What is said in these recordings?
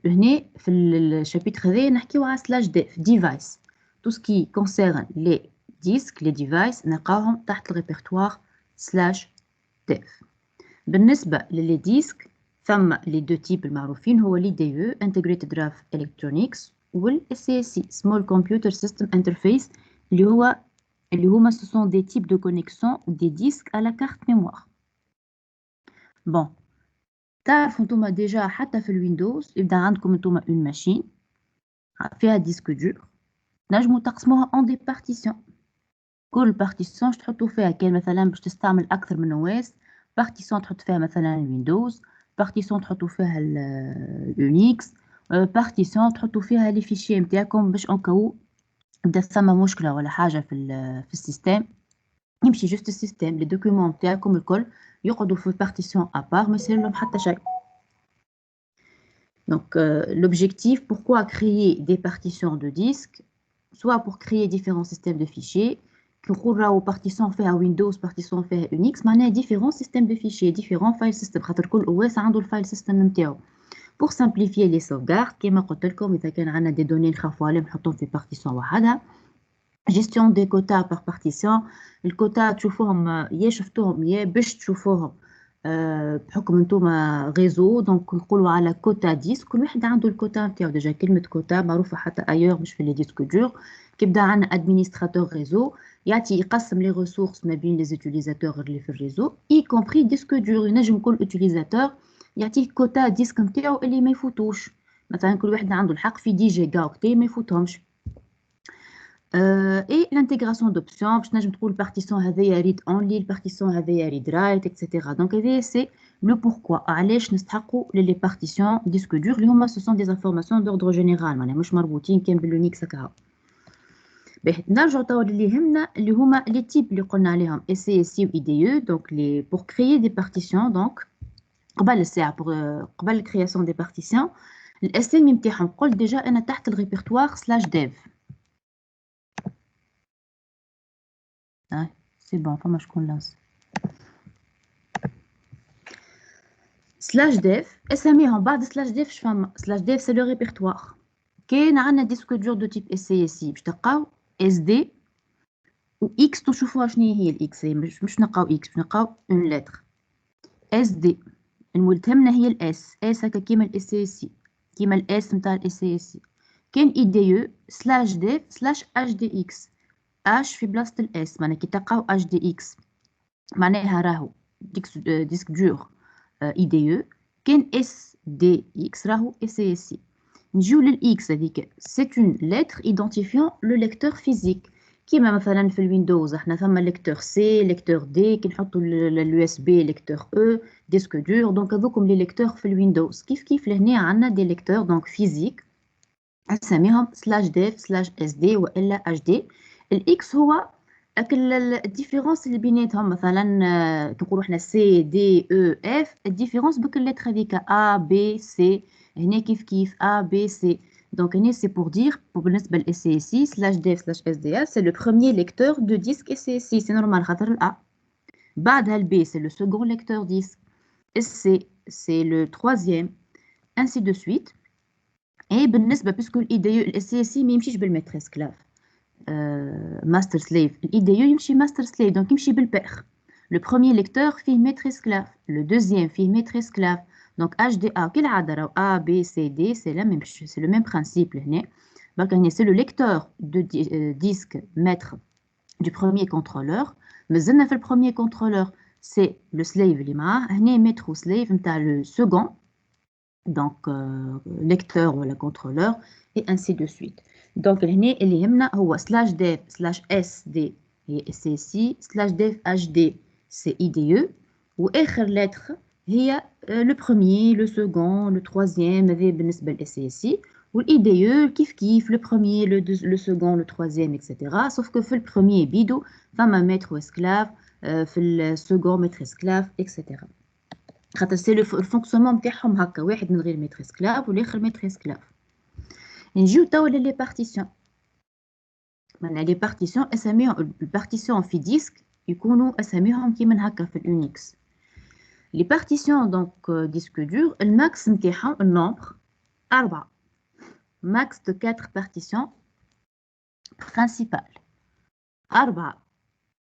هنا في الشابيتر هذايا نحكيو على سلاش ديفايس. تو سكي كونسيرن لي ديسك لي ديفايس نلقاوهم تحت الريبرتوار سلاش ديف. بالنسبة للي ديسك ثم لي دو تيب المعروفين، هو لي دي يو Integrated Graph Electronics وال SCSI Small Computer System Interface اللي هما ce sont des types de connexion des disques à la carte mémoire. bon تعرفوا نتوما ديجا حتى في الويندوز يبدا عندكم نتوما اون ماشين فيها ديسك دور، نجموا تقسموها ان دي بارتيسيون. كل بارتيسيون تحطوا فيها كان مثلا باش تستعمل اكثر من نواس، بارتيسيون تحط فيها مثلا الويندوز، بارتيسيون تحطوا فيها اليونيكس، بارتيسيون تحطوا فيها لي فيشي نتاعكم باش انكو بدا ثم مشكله ولا حاجه في السيستم يمشي جوست السيستم لي دوكيومون نتاعكم الكل يقعدوا في بارتيسيون ابار ما يصير لهم حتى شيء. Donc, l'objectif, pourquoi créer des partitions de disques, soit pour créer différents systèmes de fichiers, que partition fait à Windows, partition fait à Unix, mais différents systèmes de fichiers, différents file systems. كل OS عنده الفايل سيستم نتاعو. Pour simplifier les sauvegardes, كما قلت لكم إذا كان عندنا des données نخافوا عليهم نحطهم في partition وحدها. Gestion des quotas par partition. الكوتا تشوفوهم يا شفتوهم يا باش تشوفوهم بحكم نتوما ريزو. دونك نقولوا على كوتا ديسك، كل واحد عنده الكوتا نتاعو. ديجا كلمه كوتا معروفه حتى ايور مش في لي ديسك دور. كيبدا عندنا ادمينستراتور ريزو يعطي يقسم لي ريسورس ما بين لي زوتيليزاتور اللي في الريزو اي كومبري ديسك دور. ينجم كل اوتيليزاتور يعطيه كوتا ديسك نتاعو اللي ما يفوتوش. مثلا كل واحد عنده الحق في 10 جيجا اوكتي ما يفوتهمش. et l'intégration d'options باش نجم تقول البارتيسيون هذيا ريد اونلي، البارتيسيون هذيا ريد رايت اكسيتيرا. دونك هذايا سي لو بوركوا علاش نستحقوا لي بارتيسيون ديسك دور اللي هما سو سون دي انفورماسيون دوردر جينيرال معناها مش مربوطين كان باليونيكس هكا. باهي نرجعوا توا اللي يهمنا اللي هما لي تيب اللي قلنا عليهم SCSI و IDE. دونك لي بور كريي دي بارتيسيون دونك قبل الساعه قبل الكرياسيون دي بارتيسيون الاسامي نتاعهم قلت ديجا انا تحت الريبرتوار سلاش ديف. سي بون فما شكون لانس سلاش ديف اساميهم بعد سلاش ديف. شفما سلاش ديف سي لو ريبرتوار. كاين عندنا ديسك دور دو تيب SCSI باش تلقاو SD و X. تشوفوها شنو هي الاكس، مش نلقاو X باش نلقاو اون لتر SD. الملتهمنا هي الاس هكا كيما SCSI كيما الاس نتاع SCSI. كاين IDE سلاش ديف سلاش HDX. اش في بلاصه الاس معناها كي تلقاو HDX معناها راهو ديسك دور IDE. كان SDX راهو SCSI. نجيو للاكس هذيك سي اون لتر ايدونتيفيون لو ليكتور فيزيك. كيما مثلا في الويندوز احنا ثما ليكتور سي ليكتور دي كي نحطوا اليو اس بي ليكتور او ديسك دور. دونك هذوكم لي ليكتور في الويندوز كيف لهنا عندنا دي ليكتور دونك فيزيك نسميهم سلاش ديف سلاش اس دي والا اتش دي. الاكس هو الديفيرونس اللي بيناتهم مثلا كنقولوا احنا سي دي او اف. الديفيرونس بك اللتر هذيك ا بي سي هنا كيف ا بي سي. دونك هنا سي بور دير بالنسبه ل اس سي سلاش ديف سلاش اس دي سي لو بروميير ليكتور دو ديسك اس سي. سي نورمال خاطر الا بعدها البي سي لو سكون ليكتور ديسك، السي سي لو تروازيام انسي دو سويت. اي بالنسبه باسكو الاي دي يو الاس سي ما يمشيش بالمتر اسكلاف ماستر سليف. الاي دي يو يمشي ماستر سليف دونك يمشي بالبير. لو بروميير ليكتور فيه متر اسكلاف، لو دوزيام فيه متر اسكلاف. دونك اش دي ا كالعاده راهو ا بي سي دي سي لا ميم سي لو ميم برانسيب لهنا. برك هنا سي لو ليكتور دو ديسك متر دو بروميير كونترولور. مازلنا في البروميير كونترولور سي لو سليف اللي معاه هنا متر وسليف نتاع لو سكون donc lecteur ou le contrôleur et ainsi de suite. Donc هنا اللي يهمنا هو slash dev slash sd هي SCSI slash dev hd c'est IDE واخر lettre هي le premier le second le troisième هذا بالنسبه ل SCSI والIDE كيف le premier le second le troisième etc. sauf que في le premier بيدو فما maître esclave في le second maître esclave etc. خاطر سي لو فونكسيونمون نتاعهم هكا واحد من غير ميتر اسكلاف والاخر ميتر اسكلاف. نجيو توا لي بارتيسيون. معناها لي بارتيسيون اساميهم البارتيسيون في ديسك يكونوا اساميهم كيما هكا في اليونيكس. لي بارتيسيون دونك ديسك دور الماكس نتاعهم النومبر 4 max de 4 partitions principales 4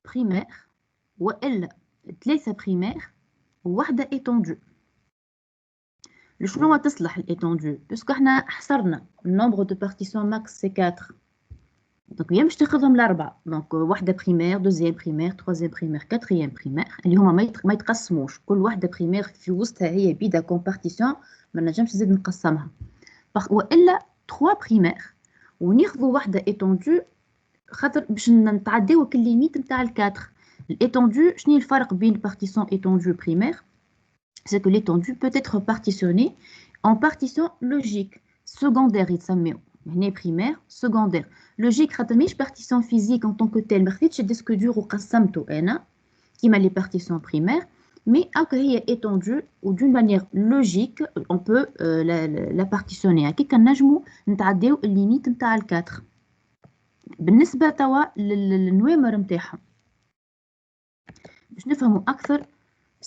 primaires وإلا 3 primaires وواحدة étendue. شنو تصلح l'étendue puisque احنا حصرنا النومبر de partitions max c'est 4 donc يا مش تاخذهم الأربعة donc واحدة primaire deuxième primaire troisième primaire quatrième primaire اللي هما ما يتقسموش كل واحدة primaire في وسطها هي بيدا كومبارتيسيون ما نجمش نزيد نقسمها وإلا 3 primaires وناخذوا واحدة étendue خاطر باش نتعداو كل ليميت نتاع الكاتر. l'étendue شنو الفرق بين partition étendue primaire c'est que l'étendue peut être partitionnée en partition logique secondaire يتسميو هنا primaire secondaire logique خاطر ماهيش partition physique en tant que telle ما خديتش الديسك دور وقسمته انا كيما les partitions primaires mais هكا هي étendue و d'une manière logique on peut la partitionner هكا كنجمو نتعداو الليميت نتاع الكاتر. بالنسبة توا للنوامر نتاعهم باش نفهموا أكثر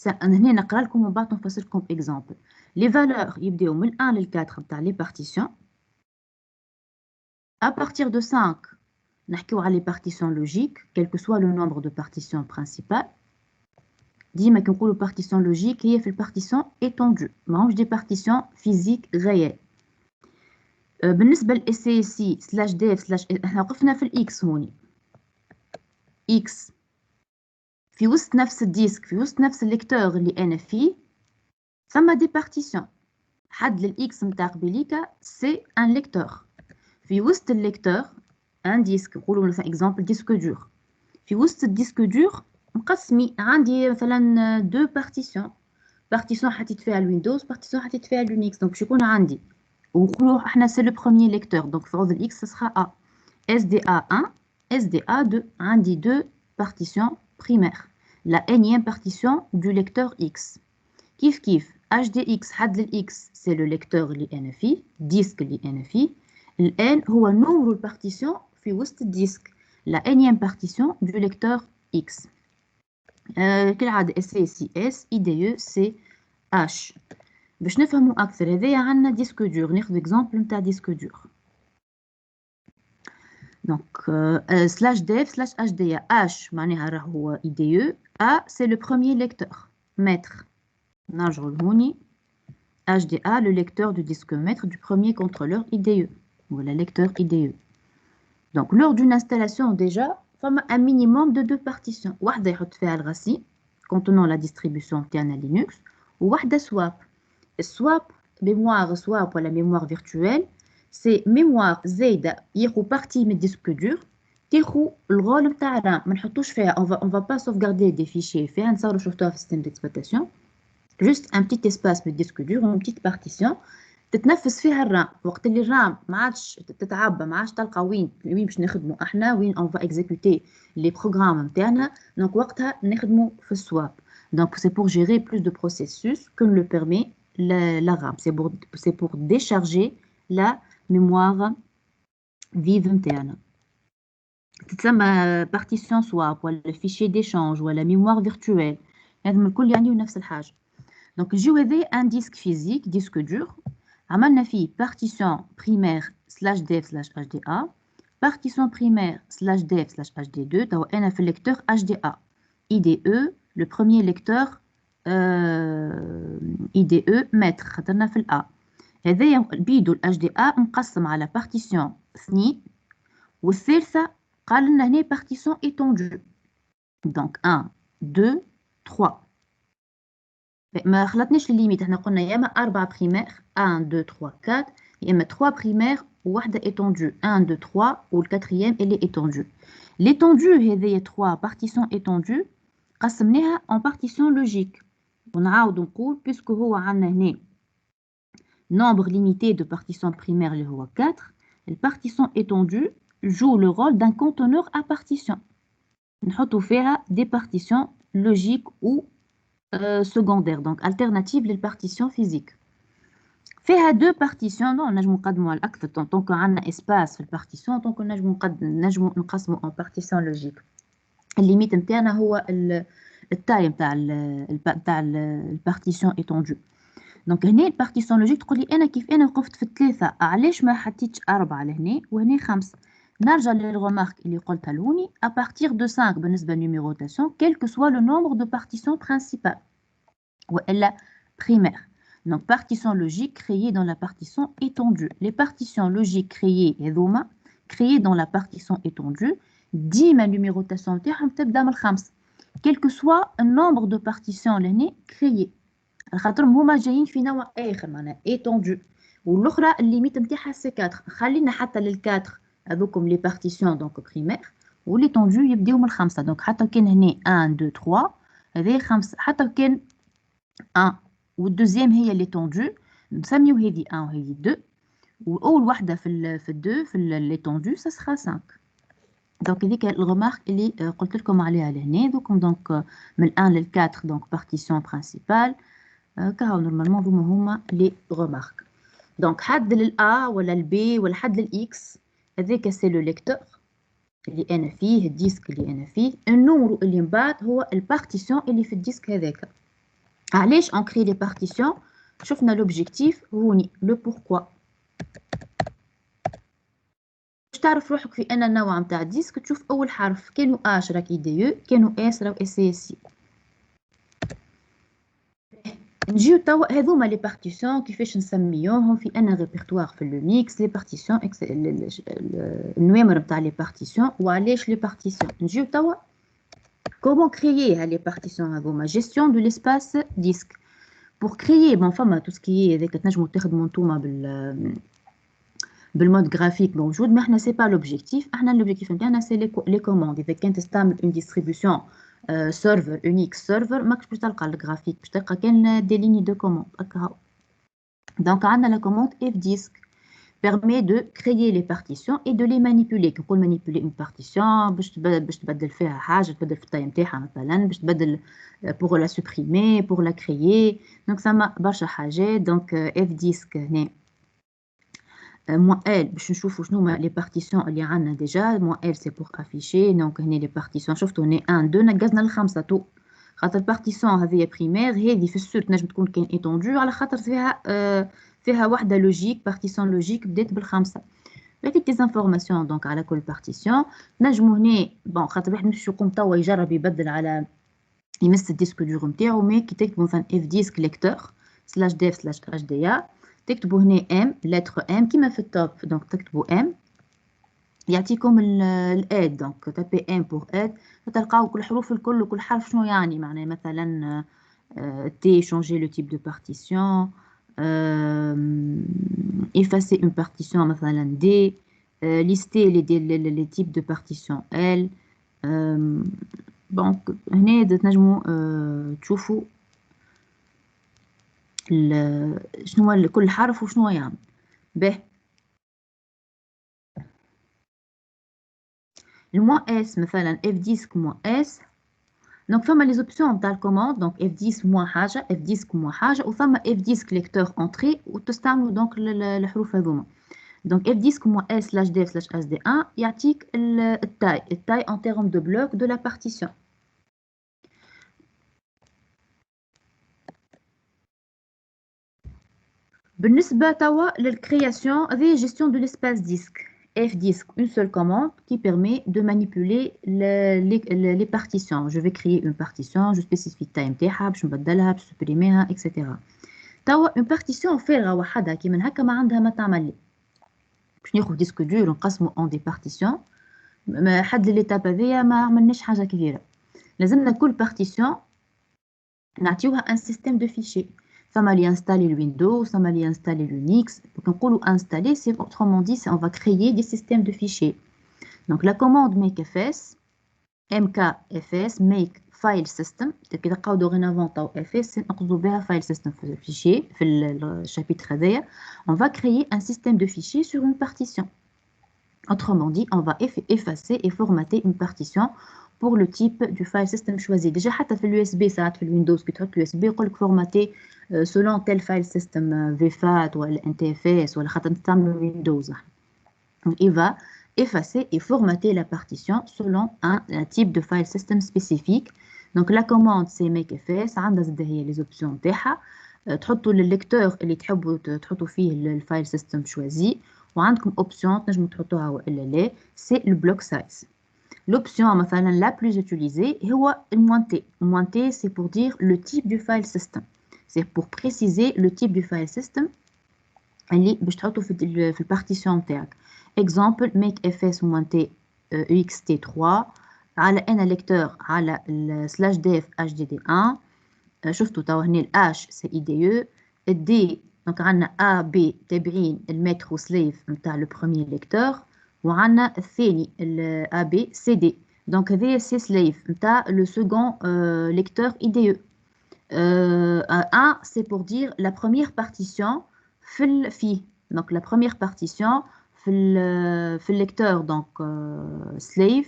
هنا نقرا لكم ومن بعد نفسر لكم اكزامبل. لي فالور يبداو من 1 ل 4 نتاع لي بارتيسيون. à partir de 5 نحكيو على لي بارتيسيون لوجيك quel que soit le nombre de partitions principales. ديما كي نقولوا بارتيسيون لوجيك هي في البارتيسيون étendue ماهمش دي بارتيسيون فيزيك غيال. بالنسبة للسي سي سلاش ديف سلاش احنا وقفنا في الاكس هوني اكس في وسط نفس الديسك في وسط نفس الليكتور اللي انا فيه ثم دي بارتيسيون حد للاكس نتاع قبيليكا سي ان ليكتور في وسط الليكتور ان ديسك نقولوا مثلا اكزامبل ديسك دور في وسط الديسك دور مقسمي عندي مثلا دو بارتيسيون حطيت فيها الويندوز بارتيسيون حطيت فيها لينكس دونك باش يكون عندي ونقولوا احنا سي لو بروميير ليكتور دونك في عوض الاكس سera A SDA 1 SDA 2 عندي دو بارتيسيون primaire la énième partition du lecteur X كيف HDX حد للX c'est le lecteur اللي أنا فيه disque اللي أنا فيه الآن هو نمر البارتيسيون في وسط الديسك la énième partition du lecteur X كالعادة SCSS IDE c'est H باش نفهموا أكثر هذايا عندنا ديسك دور ناخذ اكزامبل نتاع ديسك دور donc slash dev slash HDA H معناها راه هو IDE A c'est le premier lecteur maître نرجعوا لهوني HDA le lecteur du disque maître du premier contrôleur IDE voilà lecteur IDE. donc lors d'une installation déjà فما un minimum de 2 partitions واحدة يحط فيها الغسيل contenant la distribution تاعنا لينكس وواحدة swap. swap mémoire swap ولا mémoire virtuelle c'est mémoire زايدة ياخو partie من الديسك دور تاخو الرول نتاع الرام ما نحطوش فيها on va pas sauvegarder des fichiers فيها نصوروا شفتوها في السيستم ديكسبلوطاسيون juste un petit espace من الديسك دور une petite partition تتنفس فيها الرام وقت اللي الرام ما عادش تتعبى ما عادش تلقى وين باش نخدموا احنا وين on va exécuter les programmes نتاعنا donc وقتها نخدموا في السواب donc c'est pour gérer plus de processus que le permet la RAM c'est pour décharger la mémoire vive نتاعنا تتسمى partition swap ولا fichier d'échange ولا mémoire virtuelle هذم الكل يعني نفس الحاجة. donc نجيو هذا un disque physique disque dur عملنا فيه partition primaire slash dev slash HDA partition primaire slash dev slash HD2 توا أنا في lecteur HDA IDE le premier lecteur IDE maître خاطرنا في الA هذايا بيدو ال HDA مقسم على partition 2 والثالثة قال لنا هنا partition étendue donc 1 2 3 ما خلطناش الليميت احنا قلنا يا اما 4 بريمير 1 2 3 4 يا اما 3 بريمير وواحده étendue 1 2 3 والكاتريام اللي étendue. l'étendue هذه 3 partitions étendues قسمناها en partition logique ونعاود نقول puisque هو عندنا هنا nombre limité de partitions primaires اللي هو 4 الpartition étendue joue le rôle d'un conteneur à partition نحطوا فيها des partitions logiques ou secondaire donc alternative للpartition physique فيها deux partitions نجمو نقدموها الأكثر طونك عندنا espace في البارتيسيون طونك نجمو نقسمو en partition logique. الليميت نتاعنا هو التايم تاع البارتيسيون étendue دونك هنا البارتيسيون لوجيك تقول لي انا كيف انا وقفت في 3 علاش ما حطيتش 4 لهنا وهنا 5. نرجع للغومارك اللي قلتها لوني à partir de 5 بالنسبه للنيميروتاسيون quel que soit le nombre de partitions principales والا primaire. Donc partition logique créée dans la partition étendue. Les partitions logiques créées هذوما créées dans la partition étendue ديما النيميروتاسيون تاعهم تبدا من 5 quel que soit le nombre de partitions لهنا créées. خاطرهم هما جايين في نوع اخر معناها étendu والاخرى الليميت نتاعها سي 4. خلينا حتى لل4 هذوكم لي بارتيسيون دونك بريمير وليتوندو يبداو من 5. دونك حتى كان هنا 1 2 3 هذه 5 حتى كان 1 والدوزيام هي ليتوندو نسميو هذه 1 وهذه 2 واول وحده في 2 في ليتوندو سا سخا 5. دونك هذيك الغمارك اللي قلت لكم عليها لهنا. دونك من 1 لل 4 دونك بارتيسيون برينسيبال كهو نورمالمون هما لي غمارك. دونك حد للA ولا الB ولا حد للX هذاك سي لو ليكتور اللي انا فيه الديسك اللي انا فيه. النمرو اللي من بعد هو البارتيسيون اللي في الديسك هذاك. علاش اون كري لي بارتيسيون؟ شفنا لوبجيكتيف هوني لو بوركوا. باش تعرف روحك في ان النوع نتاع الديسك تشوف اول حرف كانوا اش راك دي يو كانوا اس راك اس سي. نجيو توا هذوما لي بارتيسيون كيفاش نسميوهم في ان ريبرتوار في لو ميكس لي بارتيسيون النوامر نتاع لي بارتيسيون وعلاش لي بارتيسيون. نجيو توا كومون كريي هاد لي بارتيسيون هذوما جيستيون دو ليسباس ديسك. بور كريي بون فما تو سكي هذاك تنجمو تخدمو نتوما بالمود جرافيك موجود ما احنا سي با لوبجيكتيف. احنا لوبجيكتيف نتاعنا سي لي كوموند. اذا كنت تستعمل اون ديستريبيوسيون سيرفر يونيكس سيرفر ماكش باش تلقى الجرافيك باش تلقى كان دي ليني دو كوموند هكا هاو. دونك عندنا لا كوموند اف ديسك permet de créer les partitions et de les manipuler. كي نقول manipuler une partition باش تبدل فيها حاجه تبدل في التايم تاعها مثلا باش تبدل pour la supprimer pour la créer. دونك سما برشا حاجات. دونك اف ديسك هنا moins L باش نشوفوا شنو هما لي بارتيسيون اللي عندنا ديجا. moins L سي بور افيشي. دونك هنا لي بارتيسيون شفتوا هنا 1 2 نقزنا الخمسه تو خاطر البارتيسيون هذه بريمير هذه في السور تنجم تكون كان ايتوندو على خاطر فيها وحده لوجيك بارتيسيون لوجيك بدات بالخمسه. بقيت دي انفورماسيون دونك على كل بارتيسيون نجمو هنا بون خاطر واحد مش يقوم توا يجرب يبدل على يمس الديسك دور نتاعو مي كي تكتبوا مثلا اف ديسك ليكتور سلاش ديف سلاش اش دي ا تكتبوا هنا ام لتر ام كيما في التوب. دونك تكتبوا ام يعطيكم الاد. دونك تابي ام بور اد تلقاو كل الحروف الكل وكل حرف شنو يعني معناه مثلا تي changer le type de partition effacer une partition مثلا D lister les types de partition L. دونك هنا تنجموا تشوفوا شنو هو كل حرف وشنو يعمل به. الموا اس مثلا اف ديسك موا اس. دونك فما لي زوبسيون تاع الكوموند. دونك اف ديسك موا حاجه اف ديسك موا حاجه وفما اف ديسك ليكتور انتري وتستعملوا دونك الحروف هذوما. دونك اف ديسك موا اس سلاش ديف سلاش اس دي 1 يعطيك التاي ان تيرم دو بلوك دو لا بارتيسيون. بالنسبه توا للكرياسيون هذه جيستيون دو ليسباس ديسك. F disque, une seule commande qui permet de manipuler les partitions. Je vais créer une partition, je spécifie time تاعها باش نبدلها باش supprimer etc. توا une partition فارغه وحدها كي من هكا ما عندها ما تعمل لي. باش ناخذ ديسك دور ونقسمه en des partitions. حد ليتاب هذيا ما عملناش حاجه كبيره. لازمنا كل partition نعطيوها un système de fichiers. Ça m'a installé le Windows, ça m'a installé le Linux. Donc, on peut installer, c'est autrement dit, on va créer des systèmes de fichiers. Donc, la commande makefs, mkfs, make file system. Donc, dorénavant, fs, c'est file system fichier. Dans le chapitre, on va créer un système de fichiers sur une partition. Autrement dit, on va effacer et formater une partition pour le type du file system choisi. Déjà, حتى في l'USB, ça في Windows, qui تحط l'USB, يقول لك formater selon tel file system VFAT ou NTFS ou خاطر نستعملوا Windows. Il va effacer et formater la partition selon un type de file system spécifique. Donc la commande c'est makefs, عندها زاد هي les options تاعها. تحطوا للليكتور اللي تحبوا تحطوا فيه الفايل سيستم شوازي، وعندكم اوبسيون تنجموا تحطوها والا لا، سي البلوك سايز. L'option la plus utilisée est le moins T, c'est pour dire le type du file system. C'est pour préciser le type du file system اللي باش تحطوا في البارتيشن تاعك. Exemple make fs-t ext3 على ان ليكتور على /def hdd1. شفتوا توا هنا الH سي IDE، الD دونك عندنا A B تابعين المتر وسليف نتاع لو بروميير ليكتور، وعندنا الثاني A B C D دونك هذايا سي سليف نتاع لو سكون ليكتور IDE. A c'est pour dire la première partition في donc la première partition في le lecteur donc slave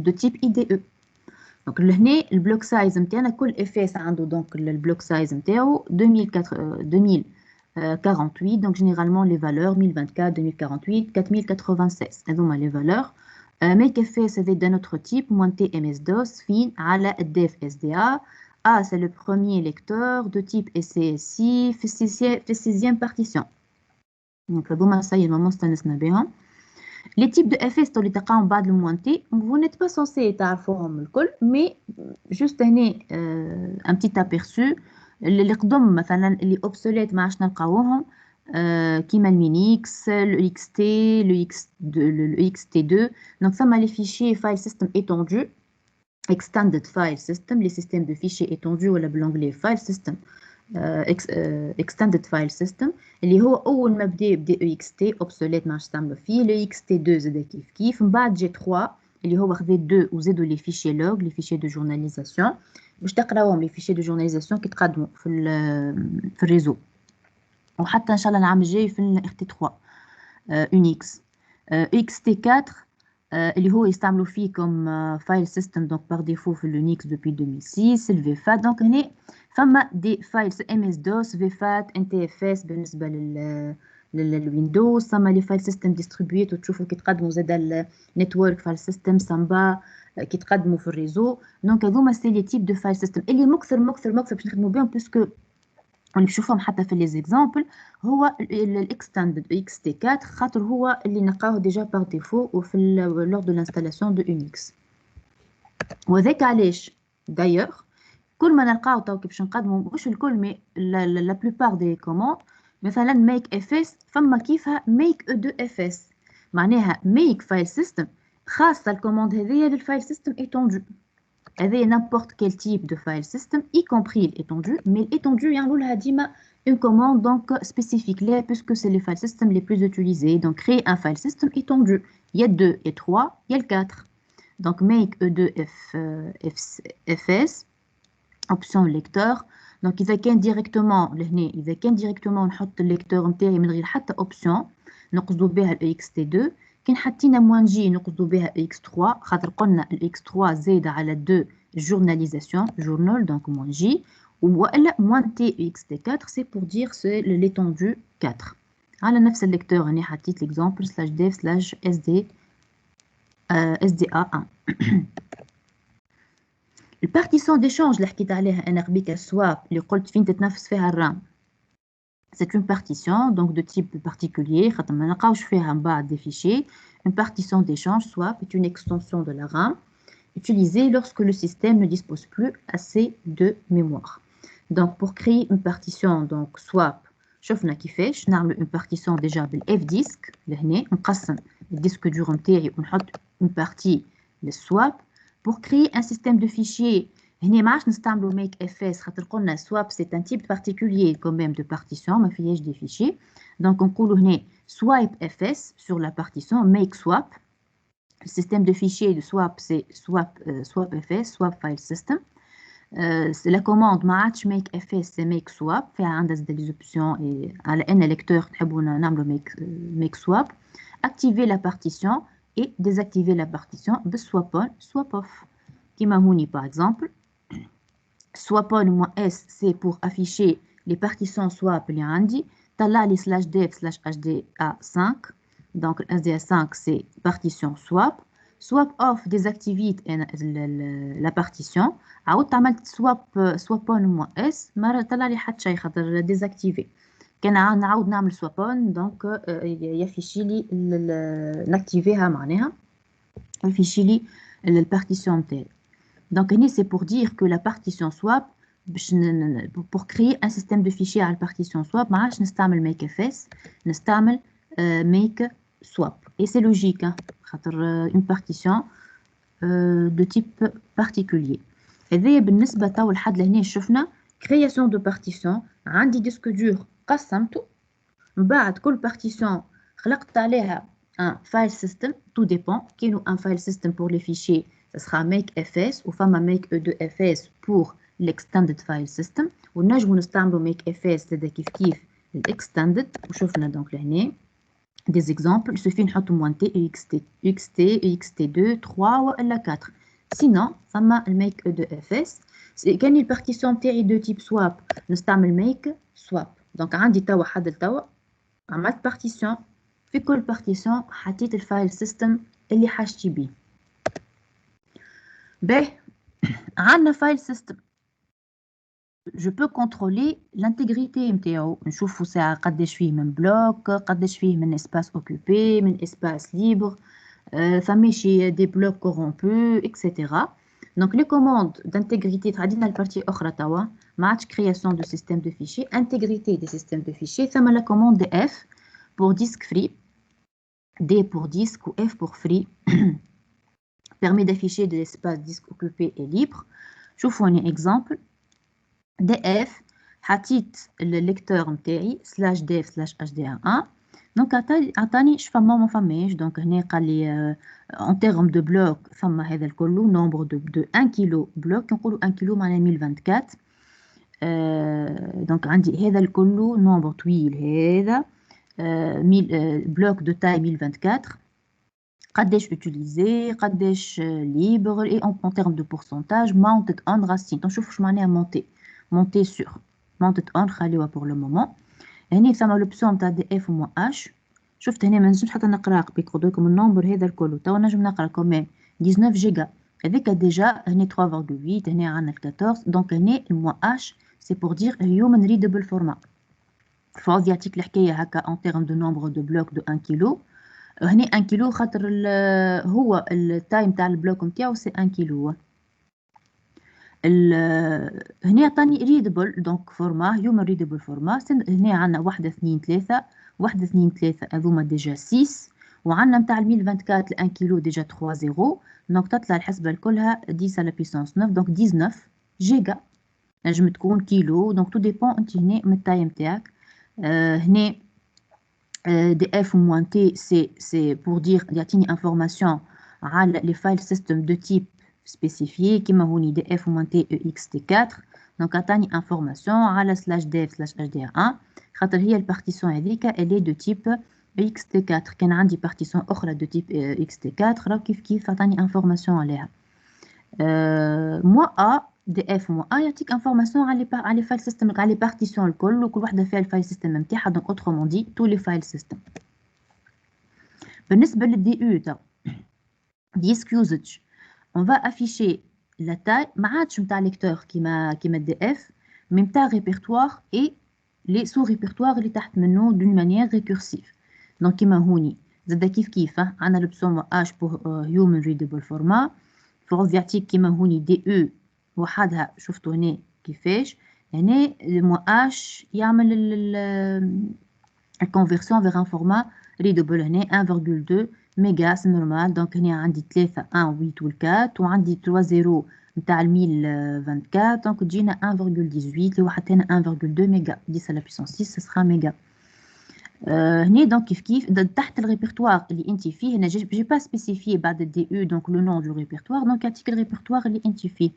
de type IDE. donc لهنا البلوك سايز نتاعنا كل اف عنده donc البلوك سايز نتاعو 2048 donc généralement les valeurs 1024 2048 4096 هذوما les valeurs. make fs avec d'un autre type -t ms-dos fin على الديف SDA. A c'est le premier lecteur de type SCSI في sixième partition. donc هذوما ça y est moment استنسنا بهم. Les types de FS اللي تلقاهم بعد الموانتي vous n'êtes pas censé تعرفوهم الكل، mais juste هنا un petit aperçu اللي قدم مثلا اللي obsolète ما عادش نلقاوهم كيما المينيكس le XT le XT2. donc ça les fichiers file system étendu extended file system les systèmes de fichiers étendus ولا بالانجلي file system extended file system اللي هو اول ما بدا EXT obsolète ما عادش تعملوا فيه. le XT2 زاد كيف من بعد جي 3 اللي هو خذا 2 وزادوا لي فيشي لوغ لي فيشي دو جورناليزاسيون باش تقراوهم لي فيشي دو جورناليزاسيون كي تقدموا في الريزو، وحتى ان شاء الله العام الجاي في ال RT3 اونيكس. XT4 اللي هو يستعملوا فيه كم فايل سيستم دونك باغ ديفو في اليونيكس دوبي 2006 الفيفات. دونك هنا فما دي فايل MS DOS فيفات NTFS بالنسبه للويندوز، ثم لي فايل سيستم ديستريبيوت وتشوفوا كي تقدموا زاد النيتورك فايل سيستم سامبا كي تقدموا في الريزو. دونك هذوما سي لي تيب دو فايل سيستم اللي مكثر باش نخدموا بهم باسكو اللي نشوفهم حتى في لي زيكزامبل هو الاكستندد XT4 خاطر هو اللي نلقاوه ديجا باغ ديفو وفي لور دو لانستالاسيون دو يونيكس. وذاك علاش دايوغ كل ما نلقاو تو كي باش نقدموا مش الكل مي لا بلوبار دي كوموند مثلا ميك FS فما كيفها ميك E2 FS معناها ميك فايل سيستم خاصه الكوموند هذيا للفايل سيستم étendu. هذايا n'importe quel type de file system y compris l'étendu, mais l'étendu يعملوا لها ديما une commande donc spécifique là puisque c'est les file systems les plus utilisés. donc créer un file system étendu, il y a 2 et 3, il y a le 4. donc make E2 FS option lecteur. donc إذا كان directement لهنا إذا كان directement نحط الليكتور نتاعي من غير حتى option نقصدوا بها ال XT2. كي حطينا موان جي نقصدوا بها x3 خاطر قلنا x3 زايده على 2 جورناليزاسيون جورنال دونك موان جي، والا موان تي xt4 سي بور دير سي l'étendue 4. على نفس الليكتور هنا حطيت l'exemple /dev/sd sda1. البارتيسيون ديشانج اللي حكيت عليها انا قبيك السواب اللي قلت فين تتنفس فيها الرام. C'est une partition donc de type particulier. Des fichiers. Une partition d'échange swap est une extension de la RAM utilisée lorsque le système ne dispose plus assez de mémoire. Donc pour créer une partition donc swap, شفنا كيفاش نعمل une partition déjà بالFdisk لهنا نقسم الديسك دور نتاعي ونحط une partie للswap. Pour créer un système de fichiers هنا ما عادش نستعملوا make fs خاطر قلنا swap c'est un type particulier quand même de partition ما فيهاش des fichiers. donc نقولوا هنا swipe fs sur la partition make swap. le système de fichiers de swap c'est swap fs swap file system. c'est la commande ما عادش make fs c'est make swap فيها عندها des options et على ان lecteur تحبونا نعملوا make swap. activer la partition et désactiver la partition بالswap on swap off كيما هوني par exemple. swap on -s c'est pour afficher les partitions swap اللي عندي طلع لي /dev/hda5 donc hda5 c'est partition swap swap off désactivate la partition عاودت عملت swap on moins s ما طلع لي حتى شيء خاطر désactivé كان نعاود نعمل swap on دونك يفيشي لي نكتيفيها معناها يفيشي لي البارتيشن نتاعي دونك هنا c'est pour dire que la partition swap pour créer un système de fichiers à la partition swap ما عادش نستعمل makefs نستعمل make swap et c'est logique hein, une partition de type particulier هذايا بالنسبه تو لحد لهنا شفنا création de partition عندي disque dur قسمته من بعد كل partition خلقت عليها un file system tout dépend كاينو un file system pour les fichiers ça sera makefs ou فما make2fs pour l'extended file system ونجمو نستعملو makefs لدى كيف l'extended وشفنا دونك لهنا des exemples, il suffit de mettre UXT, UXT2, 3 ou 4. Sinon, ça m'a le make de FS. Quand une partition de type swap, nous avons le make swap. Donc, on dit tawa hadel tawa, on a partition, في كل partition, حطيت الفايل system اللي حاجتي بيه. به عندنا file system. Je peux contrôler l'intégrité نتاعو نشوفو ساعة قداش فيه من بلوك قداش فيه من espace occupé من espace libre فماشي des blocs corrompus etc. Donc les commandes d'intégrité تعدينا البارتي أخرى توا ما عادش création de système de fichiers intégrité des systèmes de fichiers ثم la commande F pour disque free D pour disque ou F pour free permet d'afficher de l'espace disque occupé et libre. شوفوا un exemple df حطيت الليكتور نتاعي /dev/hdr1 دونك عطاني شفما ما فماش دونك هنا قال لي en termes de bloc فما هذا الكل nombre de 1 كيلو بلوك نقولوا 1 كيلو معناها 1024 دونك عندي هذا الكل nombre طويل هذا بلوك de taille 1024 قداش utilisé قداش libre et en termes de pourcentage mounted on racine دونك شوفوا واش معناها monter sur mounted on خليوها pour le moment هنا ثما لوبسيون تاع دي اف و h شفت هنا ما نجمش حتى نقرا بيقولوا لكم النمبر هذا الكل تو نجم نقرا كمان 19 جيجا هذيك ديجا هنا 3.8 هنا عندنا 14 دونك هنا الموا h c'est pour dire human readable format فاض يعطيك الحكايه هكا en termes de nombre de blocs de 1 كيلو هنا 1 كيلو خاطر هو التايم تاع البلوك نتاعو سي 1 كيلو هنا عطاني ريدبل دونك فورما هيومن ريدبل فورما هنا عندنا 1 2 3 1 2 3 هذوما ديجا 6 وعندنا نتاع 1024 ل 1 كيلو ديجا 3 0 دونك تطلع الحسبه كلها 10 على بيسونس 9 دونك 19 جيجا نجم تكون كيلو دونك تو ديبون انت هنا من التايم تاعك هنا دي اف موان تي سي بور دير يعطيني انفورماسيون على لي فايل سيستم دو تيب spécifié كما هوني دي اف موان تي UXT4 دونك عطاني انفورماسيون على /dev/hdr1 خاطر هي البارتيسيون هذيك اللي دو تيب UXT4 كان عندي بارتيسيون اخرى دو تيب UXT4 راه كيف عطاني انفورماسيون عليها موا دي اف موا يعطيك انفورماسيون على لي فايل سيستم على لي بارتيسيون الكل وكل وحده فيها الفايل سيستم نتاعها دونك اوترومون دي تو لي فايل سيستم بالنسبه للدي يو تاع ديسك يوزج on va afficher la taille ما عادش نتاع lecteur كيما الدي اف مي نتاع répertoire et les sous-répertoires اللي تحت منه d'une manière récursive دونك كيما هوني زاد كيف عندنا لوبسيون h pour human readable format فغوف يعطيك كيما هوني دي او وحدها شفتوا هنا كيفاش هنا المو h يعمل الكونفرسيون vers un format readable هنا 1.2 ميجا سي نورمال دونك هنا عندي 3 1 8 و 4 وعندي 3 0 نتاع 1024 دونك تجينا 1.18 اللي واحد هنا 1.2 ميجا 10 على بيسونس 6 سخا ميجا هنا دونك كيف تحت الريبرتوار اللي انت فيه هنا جي با سبيسيفيي بعد الدي او دونك لو نون دو ريبرتوار دونك يعطيك الريبرتوار اللي انت فيه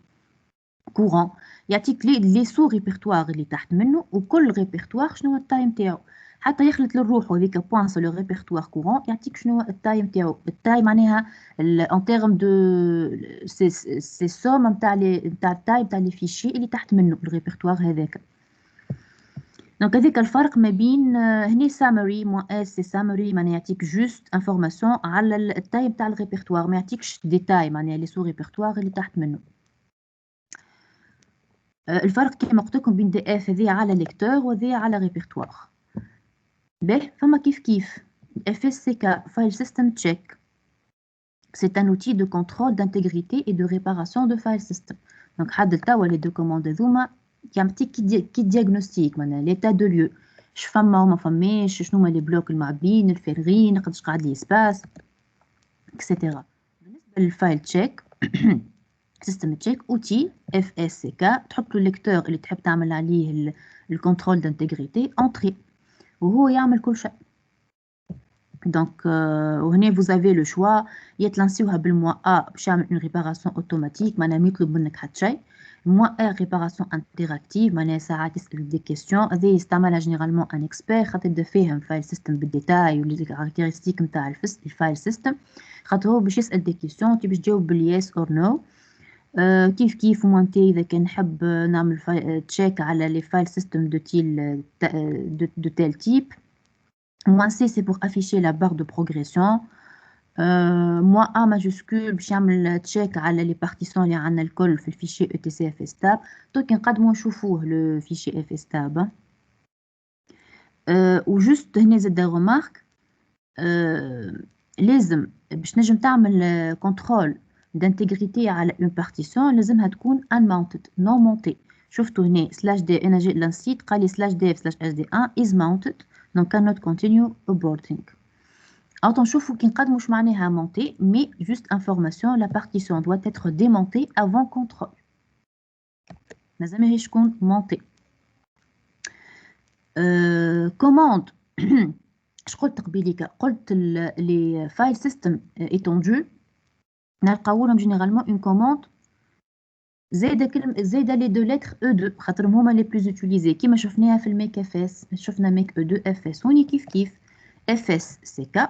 كورون يعطيك لي سو ريبرتوار اللي تحت منه وكل ريبرتوار شنو هو التايم تاعو حتى يخلط للروح هذيك بوين سو لو ريبرتوار كورون يعطيك شنو التاي نتاعو التاي معناها ان تيرم دو سي سوم نتاع التاي نتاع لي فيشي اللي تحت منه الريبرتوار هذاك دونك هذاك الفرق ما بين هنا summary moins s c'est summary معناها يعطيك جوست انفورماسيون على التاي تاع الريبرتوار، ما يعطيكش ديتاي معناها لي سو ريبرتوار اللي تحت منه. الفرق كيما قلت لكم بين دي اف هذه على ليكتور وهذه على ريبرتوار. باهي فما كيف FSCK file system check. C'est un outil de contrôle d'intégrité et de réparation de file system. Donc حد توا les deux commandes هذوما كيعطيك كي دياغنوستيك معناها l'état de lieu. اش فما وما فماش، شنو هما لي بلوك المعبين الفارغين، قداش قاعد لي سباس اكسيتيرا. بالنسبه للفايل تشيك سيستم تشيك اوتي اف اس سي كا، تحط له الليكتور اللي تحب تعمل عليه الكونترول دانتيغريتي انتري وهو يعمل كل شيء. دونك وهنا vous avez le choix يا تلانسيوها بالموا ا باش يعمل اون ريباراسيون اوتوماتيك معناها ما يطلب منك حتى شيء، موا ا ريباراسيون انتراكتيف معناها ساعات يسألك دي كيستيون، هذه يستعملها جينيرالمون ان اكسبير خاطر يبدا فاهم فايل سيستم بالديتاي ولي كاركتيرستيك نتاع الفايل سيستم، خاطر هو باش يسأل دي كيستيون تي باش تجاوب باليس اور نو. كيف مونتي اذا كان نحب نعمل تشيك على لي فايل سيستم دو تيل دو تيل تيب. Moins C, c'est pour afficher la barre de progression. Moins A majuscule, باش يعمل تشيك على les partitions اللي عندنا الكل في الفيشي etcfstab. Donc نقدموا نشوفوه le fichier fstab. وجست هنا زاد remarque لازم باش نجم تعمل contrôle d'intégrité على une partition لازمها تكون unmounted non montée. شفتوا هنا /d انا جيت للسيت قال لي /dev/sd1 is mounted donc cannot continue aborting. Alors شوفوا كي نقدموا واش معناها monter mais juste information la partition doit être démontée avant contrôle. لازمهاش تكون montée. commande اش قلت قبيليك، قلت les file system étendus نلقاولهم généralement une commande زايده لي دو لتر E2 خاطرهم هما لي بلوز اوتيليزي كيما شفناها في الميك اف اس، شفنا ميك E2 اف اس هوني كيف اف اس سي كا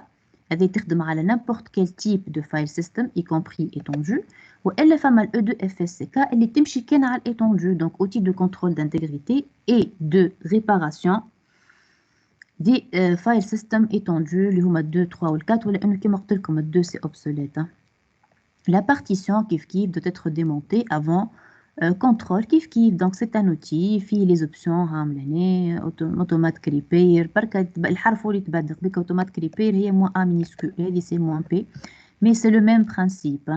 هذه تخدم على نيمبورت كيل تيب دو فايل سيستم اي كومبري étendu، والا فما ال E2 اف اس سي كا اللي تمشي كان على étendu دونك اوتي دو كونترول دانتيغريتي اي دو ريباراسيون دي فايل سيستم étendu اللي هما 2 3 و 4 ولا انه كيما قلت لكم ال 2 سي اوبسوليت. La partition kif doit être démontée avant contrôle kif. Donc c'est un outil, fait les options automate repair بركة الحرف اللي تبدل بك automate repair هي moins A minuscule هذه c'est moins P mais c'est le même principe.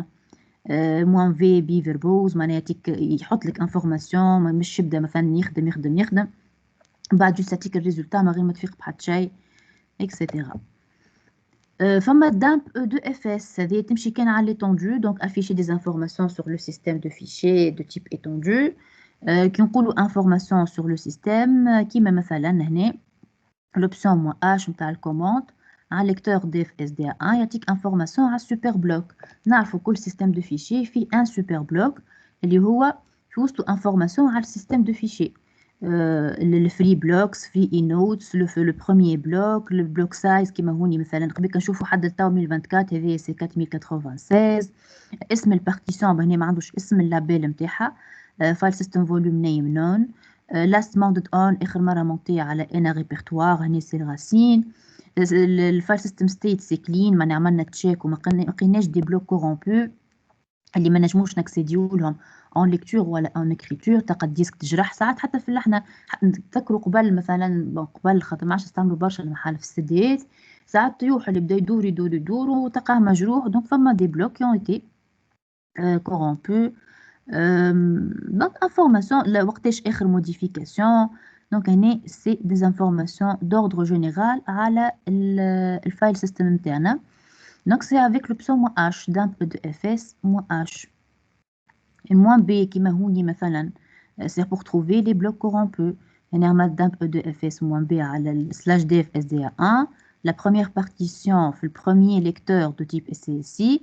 moins V B verbose معناها يعطيك يحط لك information مش يبدا مثلا يخدم بعد juste يعطيك الريزولتا من غير ما تفيق بحد شيء etc. فما dump E2FS هذه تمشي كان على l'étendue donc afficher des informations sur le système de fichiers de type étendu كي نقولوا informations sur le système كيما مثلا هنا l'option -h نتاع الكوموند على lecteur def sda1 يعطيك information على super block. نعرفوا كل système de fichiers فيه un super block اللي هو في وسطو information على السيستم دو فيشي. le free blocks في e-notes le premier bloc le block size كيما هوني مثلا قبل كنشوفوا حد تاع 2024 هذه سي 4096 اسم البارتيسيون هنا ما عندوش اسم اللابيل نتاعها file system volume name none last mounted on اخر مره مونتي على انا ريبرتوار هنا سي الراسين الفايل سيستم ستيت سي كلين ما عملنا تشيك وما لقيناش دي بلوك كورومبو اللي ما نجموش نكسيديو لهم اون ليكتور ولا اون اكريتور تقد ديسك تجرح ساعات حتى في احنا نتذكروا قبل مثلا قبل خاطر ما عادش نستعملوا برشا المحال في السيديات ساعات طيوح اللي بدا يدور وتلقاه مجروح دونك فما دي بلوك يون ايتي كورومبو دونك انفورماسيون وقتاش اخر موديفيكاسيون دونك هنا سي دي انفورماسيون دوردر جينيرال على الفايل سيستم نتاعنا. Donc c'est avec l'option -h dump E2FS -h et -b كيما هوني مثلا c'est pour trouver les blocs corrompus. نعمل dump E2FS -b على /def sda1 la première partition في le premier lecteur de type SCSI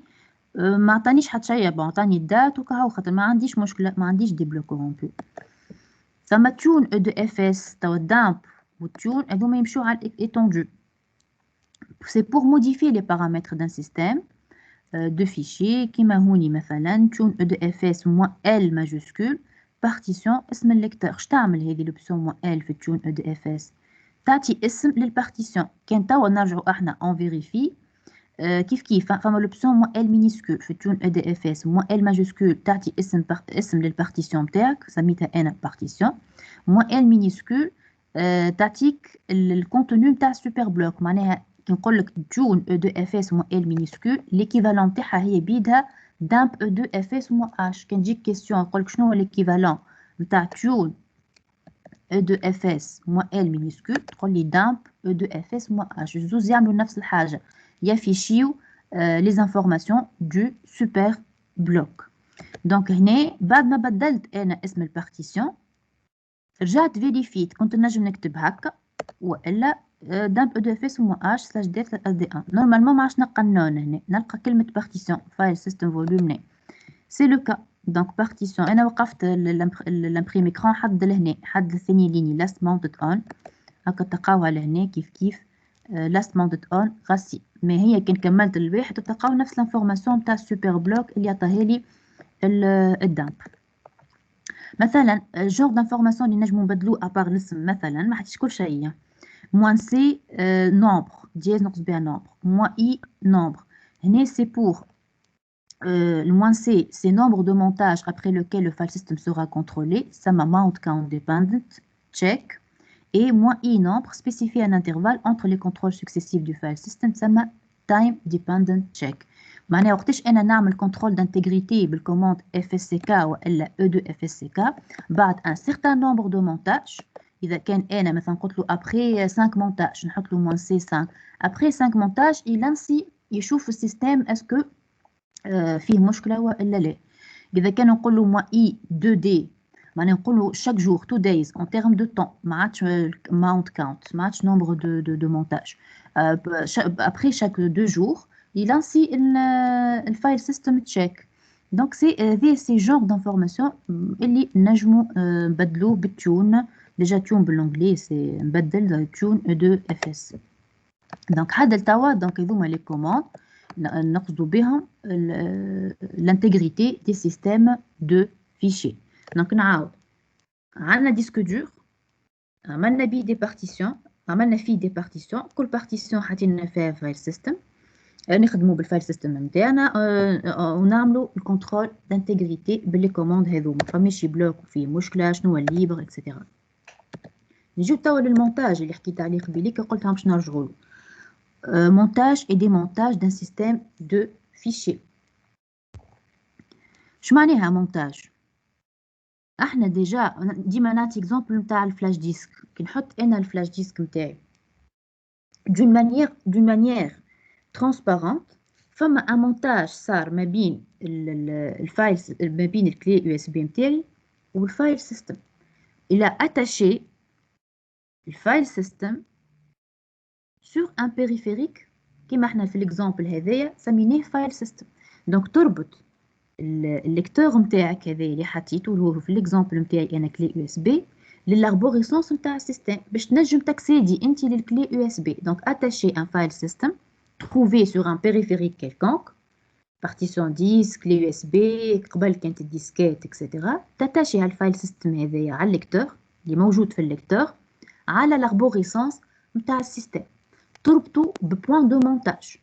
ما عطانيش حتى شيء bon عطاني الدات وكهو خاطر ما عنديش مشكلة ما عنديش دي blocs corrompus. ثم tune E2FS توا dump و tune هذوما يمشوا على étendu. C'est pour modifier les paramètres d'un système de fichiers qui m'a houni مثلا tune E2FS -L majuscule partition اسم الليكتور. اش تعمل هذه لوبسيون موان ال في تون او دي اف اس؟ تعطي اسم للبارتيسيون. كان توا نرجعوا احنا اون فيريفي كيف فما لوبسيون موان ال مينيسكول في تون او دي اف اس. موان ال ماجوسكول تعطي اسم للبارتيسيون نتاعك، سميتها انا بارتيسيون. موان ال مينيسكول تعطيك الكونتوني نتاع السوبر بلوك. معناها كي نقول لك تون او دو اف اس موان ال مينيسكول، ليكيفالون تاعها هي بيدها دامب او دو اف اس موان اش. كان تجيك كيستيون يقول لك شنو هو ليكيفالون نتاع تون او دو اف اس موان ال مينيسكول، تقول لي دامب او دو اف اس موان اش. زوز يعملوا نفس الحاجه، يافيشيو لي زانفورماسيون دو سوبر بلوك. دونك هنا بعد ما بدلت انا اسم البارتيسيون رجعت فيريفيت، كنت نجم نكتب هكا والا دامب او دو اف اس موان اش سلاش ديف سلاش اس دي ان. نورمالمون ما عادش نلقى النون هنا، نلقى كلمه بارتيسيون فايل سيستم فوليوم نيم. سي لو كا. دونك بارتيسيون انا وقفت الامبريم اكران حد لهنا، حد الثاني ليني لاست ماونتد اون. هكا تلقاوها لهنا كيف لاست ماونتد اون غاسي. ما هي كان كملت الواحد تلقاو نفس الانفورماسيون تاع السوبر بلوك اللي عطاها لي الدامب. مثلا جور دانفورماسيون اللي نجمو نبدلو ابار الاسم، مثلا ما حدش كل شيء. موان سي نومبر دياز نقص بها نومبر، موان اي نومبر. هنا سي بور le moins C, c'est nombre de montages après lequel le file system sera contrôlé, ça m'a mount count dependent check, et moins I nombre spécifie un intervalle entre les contrôles successifs du file system, ça m'a time dependent check. معناها وقتاش انا نعمل كنترول دانتيغريتي بالكوموند FSCK ولا E2FSCK بعد ان certain nombre de montages. اذا كان انا مثلا قلت له après 5 montages نحط له moins C5 après 5 montages il ainsi يشوف السيستم اسكو فيه مشكله ولا لا. اذا كان نقول له موا اي 2 دي معناها نقول له chaque jour 2 days en termes de temps ما عادش mount count، ما عادش nombre de montage. après chaque 2 jours il ainsi le file system check. donc c'est genre d'information اللي نجمو نبدلوه بالتون. ديجا تون بالانجلي سي نبدل تون دو اف اس. دونك هذا توا دونك هذوما لي كوموند نقصدوا بهم l'intégrité des systèmes de fichiers. Donc نعاود عندنا ديسك دور، عملنا بيه دي بارتيسيون، عملنا فيه دي بارتيسيون، كل بارتيسيون حطينا فيها فايل سيستم، نخدموا بالفايل سيستم نتاعنا ونعملوا الكونترول دانتيغريتي باللي كوموند هذوما. فماشي بلوك وفيه مشكله شنو هو الليبر اكسيتيرا. نجيو توا للمونتاج اللي حكيت عليه قبيليك قلت باش نرجعوا له. montage et démontage d'un système de fichiers. شو معناها مونتاج؟ احنا ديجا ديما نعطي اكزومبل نتاع الفلاش ديسك. كي نحط انا الفلاش ديسك نتاعي d'une manière transparente، فما ان مونتاج صار ما بين الفايل، ما بين الكلي يو اس بي نتاعي والفايل سيستم. الى اتاشي الفايل سيستم sur un périphérique كيما احنا في الاكزامبل هذايا سميناه فايل سيستم. دونك تربط الليكتور نتاعك هذا اللي حطيته اللي هو في الاكزامبل نتاعي انا كلي يو اس بي للاربوريسونس نتاع السيستم باش تنجم تاكسيدي انت للكلي يو اس بي. دونك اتاشي ان فايل سيستم trouvé sur un périphérique quelconque، partition disque كلي يو اس بي قبل كانت الديسكات اكسيتيرا، تاتاشي هالفايل سيستم هذايا على الليكتور اللي موجود في الليكتور على لاربوريسونس نتاع السيستم، تربطوا ببوان دو مونتاج.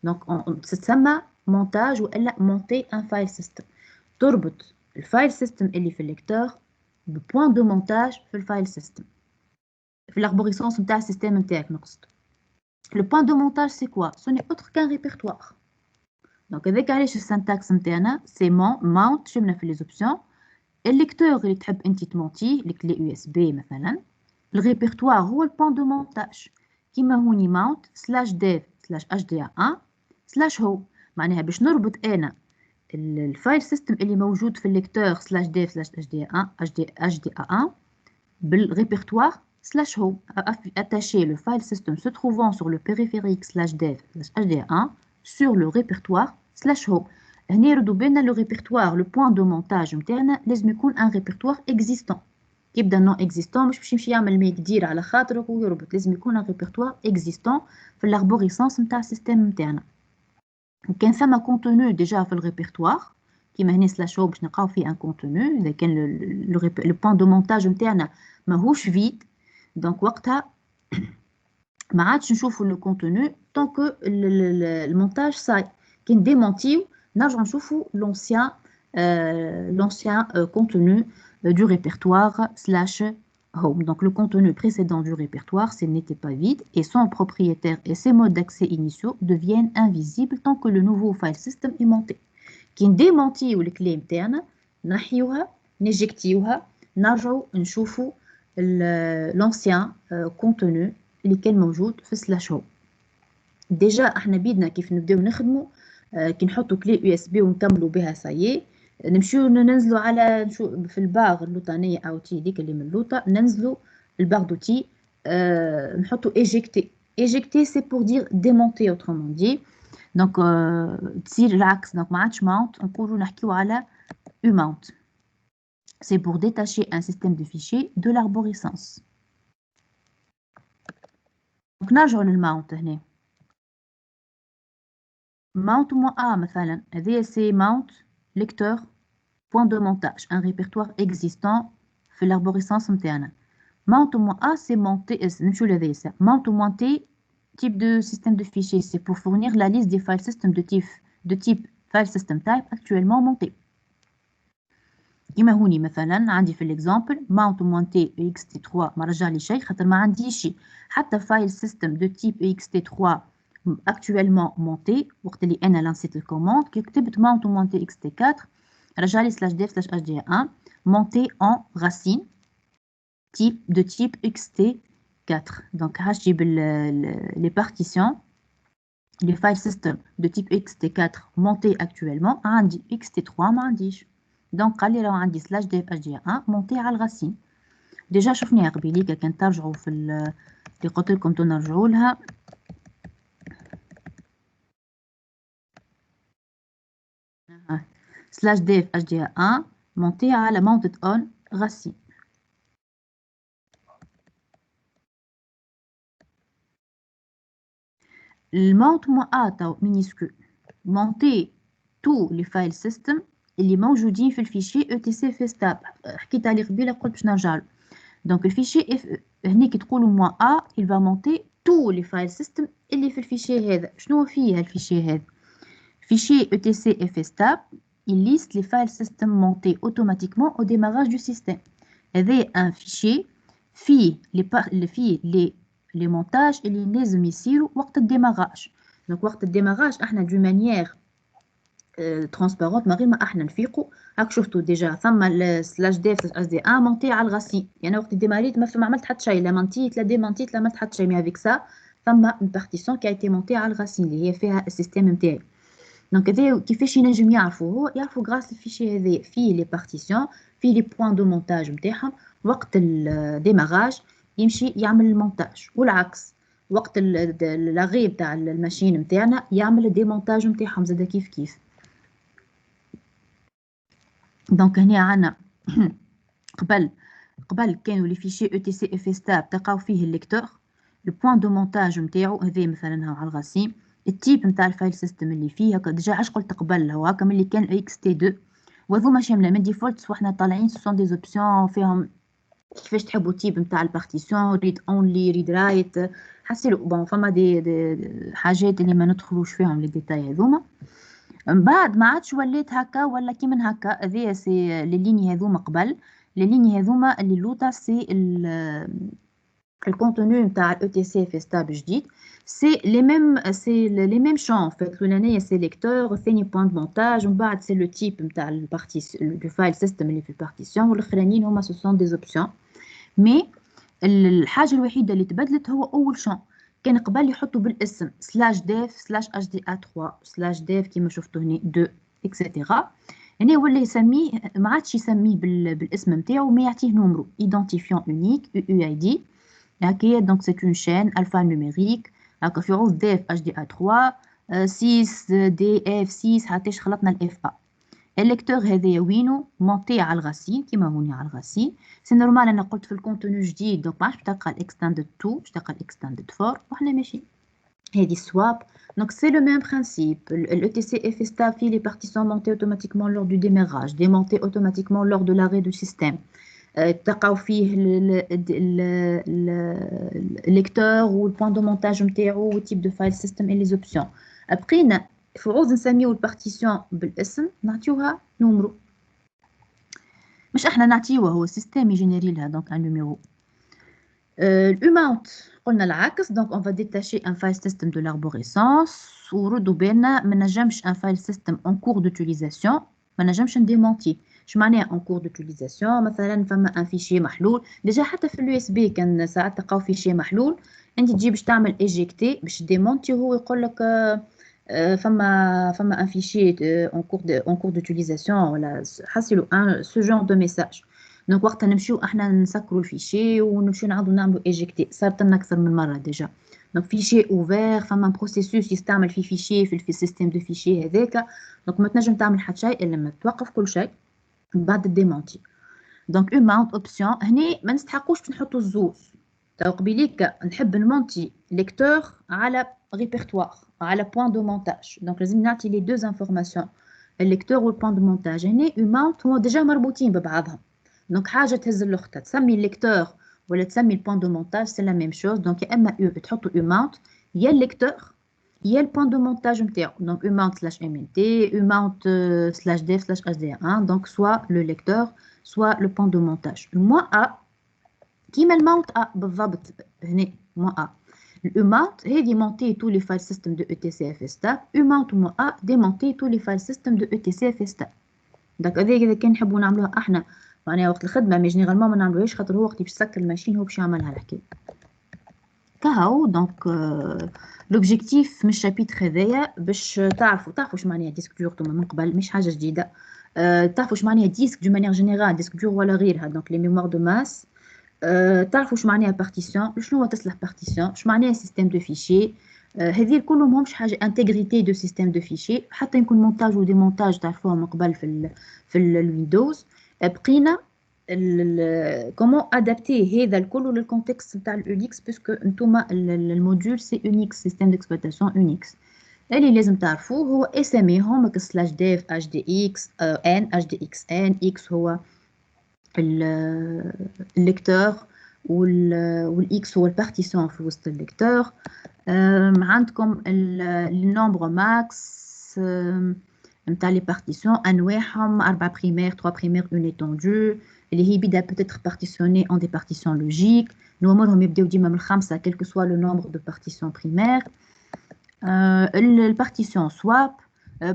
دونك تسمى مونتاج والا مونتي ان فايل سيستم. تربط الفايل سيستم اللي في الليكتور ببوان دو مونتاج في الفايل سيستم في لاربوريسونس نتاع السيستم نتاعك نقصد. لو بوان دو مونتاج سي كوا؟ سو ني اوتر كان ريبرتوار. دونك هذاك علاش السنتاكس نتاعنا سي ماونت شفنا في لي زوبسيون. الليكتور اللي تحب انت تمونتيه الكلي يو اس بي مثلا، الريبرتوار هو البوان دو مونتاج كيما هوني ماونت سلاش ديف سلاش اش دي ا 1 سلاش هو. معناها باش نربط انا الفايل سيستم اللي موجود في الليكتور سلاش ديف سلاش اش دي ا 1 بالريبرتوار سلاش هو. attacher le file system se trouvant sur le périphérique slash dev slash hd1 sur le répertoire slash هو. هنا يردوا بالنا لو ريبرتوار لو بوان دو مونتاج نتاعنا لازم يكون ان ريبرتوار اكزيستون. يبدا نون اكزيستون مش باش يمشي يعمل مقدير على خاطرك ويربط، لازم يكون ان ريبرتوار اكزيستون في الاربوريسونس نتاع السيستم نتاعنا. وكان ثما كونتوني ديجا في الريبرتوار كيما هنا سلاش هوم باش نلقاو فيه ان كونتوني. اذا كان لو بوان دو مونتاج نتاعنا ماهوش فيد، دونك وقتها ما عادش نشوفوا لو كونتوني طونك المونتاج صاي. كي نديمونتيو نرجعوا نشوفوا l'ancien contenu du répertoire slash home. Donc le contenu précédent du répertoire, s'il n'était pas vide, et son propriétaire et ses modes d'accès initiaux deviennent invisibles tant que le nouveau file system est monté. كي نديمونتيو الكلي نتاعنا نحيوها نجكتيوها نرجعوا نشوفوا l'ancien contenu اللي كان موجود في سلاش هوم. ديجا احنا بيدنا كيف نبداو نخدموا كي نحطوا كلي يو اس بي ونكملوا بها سايي نمشيو ننزلوا على في الباغ اللوطانيه اوتي ديك اللي من اللوطه ننزلوا الباغ دوتي نحطوا ايجيكتي سي بور دير ديمونتي اوترومون دي. دونك تصير العكس، دونك ما عادش ماونت نقولوا نحكيو على يو ماونت. سي بور ديتاشي ان سيستيم دو فيشي دو l'arborescence. دونك نرجعوا للماونت هنا. ماونت موان ا مثلا هذه سي ماونت lecteur point de montage un répertoire existant في l'arborescence نتاعنا. mount moins a c'est monter نمشيو لهذايا سا mount moins t type de système de fichiers c'est pour fournir la liste des file systems de type file system type actuellement monté. كيما هوني مثلا عندي في l'exemple mount moins t ext3 ما رجع لي شيء خاطر ما عنديش حتى file system de type ext3 actuellement monté. وقت اللي انا لانسيت الكوموند كي كتبت mount moins t ext4 رجع لي /dev/hda1 monté en racine de type ext4. Donc هجيب les partitions les file system de type ext4 monté actuellement عندي ext3 ما عنديش. دونك قال لي راه عندي /dev/hda1 monté على الراسين. ديجا شفناها قبيليك كان ترجعوا في اللي قلت لكم تنرجعوا لها /dev/hda1 monté على mounted on racine. الماونت مو ا minuscule monter tous les file system اللي موجودين في الفيشي etc fstab. حكيت عليه قبيله قلت باش نرجع له. دونك الفيشي هنا كي تقولوا مو ا il va monter tous les file system اللي في الفيشي هذا. شنو فيه الفيشي هذا؟ fichier etc fstab il liste les file system montés automatiquement au démarrage du système. هذا un fichier فيه les montages اللي لازم يصيروا وقت الديماراج. دونك وقت الديماراج احنا دو مانيير ترانسبارونت ما غير ما احنا نفيقوا. هاك شفتوا ديجا ثم /dev/hda1 مونتي على الغاسين. يعني وقت ديماريت ما عملت حتى شيء، لا مونتيت لا ديمونتيت لا عملت حتى شيء. مي افيك سا ثم اون بارتيسيون كي ايتي مونتي على الغاسين اللي هي فيها السيستم نتاعي. دونك هذا كيفاش ينجم يعرفوا غراس الفيشي هذا فيه لي بارتيسيون فيه لي بوين دو مونتاج نتاعهم. وقت الديماراج يمشي يعمل المونتاج، والعكس وقت لاغي نتاع الماشين نتاعنا يعمل الديمونتاج نتاعهم زاد كيف. دونك هنا عندنا قبل كانوا لي فيشي etc fstab تلقاو فيه الليكتور لو بوين دو مونتاج نتاعو هذا مثلا هاو على الغاسين. التيب نتاع الفايل سيستم اللي فيه هكا ديجا عاش قلت قبل هو هكا ملي كان ext2 وهذوما شامله من ديفولت وحنا طالعين سون دي اوبسيون فيهم كيفاش تحبوا التيب نتاع البارتيسيون ريد اونلي ريد رايت حسيلو بون فما دي حاجات اللي ما ندخلوش فيهم لي ديتاي هذوما. من بعد ما عادش وليت هكا ولا كي من هكا. هذيا سي لي ليني هذوما قبل لي ليني هذوما اللي لوطا سي الكونتوني نتاع الاو في ستاب جديد سي لي ميم شون ان فيت. الاولانيه سي ليكتور الثاني بوين دو مونتاج ومن بعد سي لو تيب نتاع البارتيسيون دو فايل سيستم اللي في البارتيسيون والاخرانيين هما سو سون دي اوبسيون. مي الحاجه الوحيده اللي تبدلت هو اول شون. كان قبل يحطوا بالاسم /dev/hda3 /dev كيما شفتوا هنا 2 اكسيتيرا. هنا ولا يسميه ما عادش يسميه بالاسم نتاعو مي يعطيه نومرو ايدونتيفيون اونيك يو اي دي هكايا. دونك سي اون شين الفا نوميريك هكا في عوض dev/hda3 6 دي اف 6 حتىش خلطنا الاف ا. الليكتور هذايا وينو مونتي على الغاسين كيما هوني على الغاسين. سي نورمال انا قلت في الكونتوني جديد دونك ما عادش تلقى الاكستندد 2 باش تلقى الاكستندد 4 وحنا ماشي. et des swap. Donc, c'est le même principe. L'ETC FSTA, les parties sont montées automatiquement lors du démarrage, démontées automatiquement lors de l'arrêt du système. تلقاو فيه le lecteur ou le point de montage نتاعو le type de file system et les options. Après, في عوز نسميو البارتيشن بالاسم نعطيوها نومرو. مش احنا نعطيوه، هو السيستم يجينيري لها دونك ان نيميرو. الاماونت قلنا العكس، دونك on va détacher un file system de l'arborescence وردوا بالنا ما نجمش un file system en cours d'utilisation ما نجمش نديمونتي. شو معناها en cours d'utilisation؟ مثلا فما ان فيشي محلول ديجا حتى في اليو اس بي كان ساعات تلقاو فيشي محلول انت تجي باش تعمل ايجيكتي باش ديمونتي وهو يقول لك فما ان فيشي en cours d'utilisation ولا حصلوا ce genre de message. دونك وقتها نمشيو احنا نسكروا الفيشي ونمشيو نعاودوا نعملوا ايجيكتي. صارت لنا اكثر من مره ديجا. دونك فيشي اوفير فما بروسيسوس يستعمل فيه فيشي في السيستم دو فيشي هذاك. دونك ما تنجم تعمل حتى شيء الا لما توقف كل شيء بعد الديمونتي. دونك اون ماونت اوبسيون هني ما نستحقوش باش نحطوا الزوز. تو قبيليك نحب نمونتي ليكتور على ريبرتوار على بوين دو مونتاج. دونك لازم نعطي لي دوز انفورماسيون الليكتور والبوين دو مونتاج. هني اون ماونت هو ديجا مربوطين ببعضهم. دونك حاجه تهز الاخرى تسمي الليكتور ولا تسمي البوين دو مونتاج سي لا ميم شوز. دونك يا اما تحطوا اون ماونت يا الليكتور يا البوين دو مونتاج نتاعو. دونك اون ماونت سلاش ام ان تي اون ماونت سلاش ديف سلاش اس دي 1. دونك سوا لو ليكتور سوا لو بوين دو مونتاج. الموا ا كيما الماونت ا بالضبط. هنا موا ا الاماونت هذه مونتي تو لي فايل سيستم دو اي تي سي اف ستاب. اماونت موا ا ديمونتي تو لي فايل سيستم دو اي تي سي اف ستاب. دونك هذيك اذا كان نحبوا نعملوها احنا معناها وقت الخدمه مي جينيرالمون ما نعملوهاش خاطر هو وقت باش يسكر الماشين هو باش يعملها الحكايه كهو. دونك لوبجيكتيف من الشابيتر هذايا باش تعرفوا واش معناها ديسك دور من قبل مش حاجه جديده. تعرفوا واش معناها ديسك دو مانيير جينيرال ديسك دور ولا غيرها. دونك لي ميموار دو ماس. تعرفوا واش معناها بارتيسيون شنو هو تصلح بارتيسيون شو معناها سيستم دو فيشي. هذه كلهم ماهمش حاجه انتغريتي دو سيستم دو فيشي. حتى يكون مونتاج وديمونتاج تعرفوها من قبل في الويندوز. بقينا كومون ادابتي هذا الكل للكونتكست نتاع اليونكس باسكو نتوما الموديول سي يونكس سيستم ديكسبلوطاسيون يونكس. اللي لازم تعرفوه هو اساميهم سلاش ديف اش دي اكس ان اش دي اكس ان اكس هو الليكتور والاكس هو البارتيسيون في وسط الليكتور. عندكم النومبر ماكس نتاع لي بارتيسيون انواعهم 4 بريمير 3 بريمير اون ايتوندو اللي هي بدا بتاتر بارتيسيوني اون دي بارتيسيون لوجيك. نورمالهم يبداو ديما من 5 كل كو سوا لو نومبر دو بارتيسيون بريمير. البارتيسيون سواب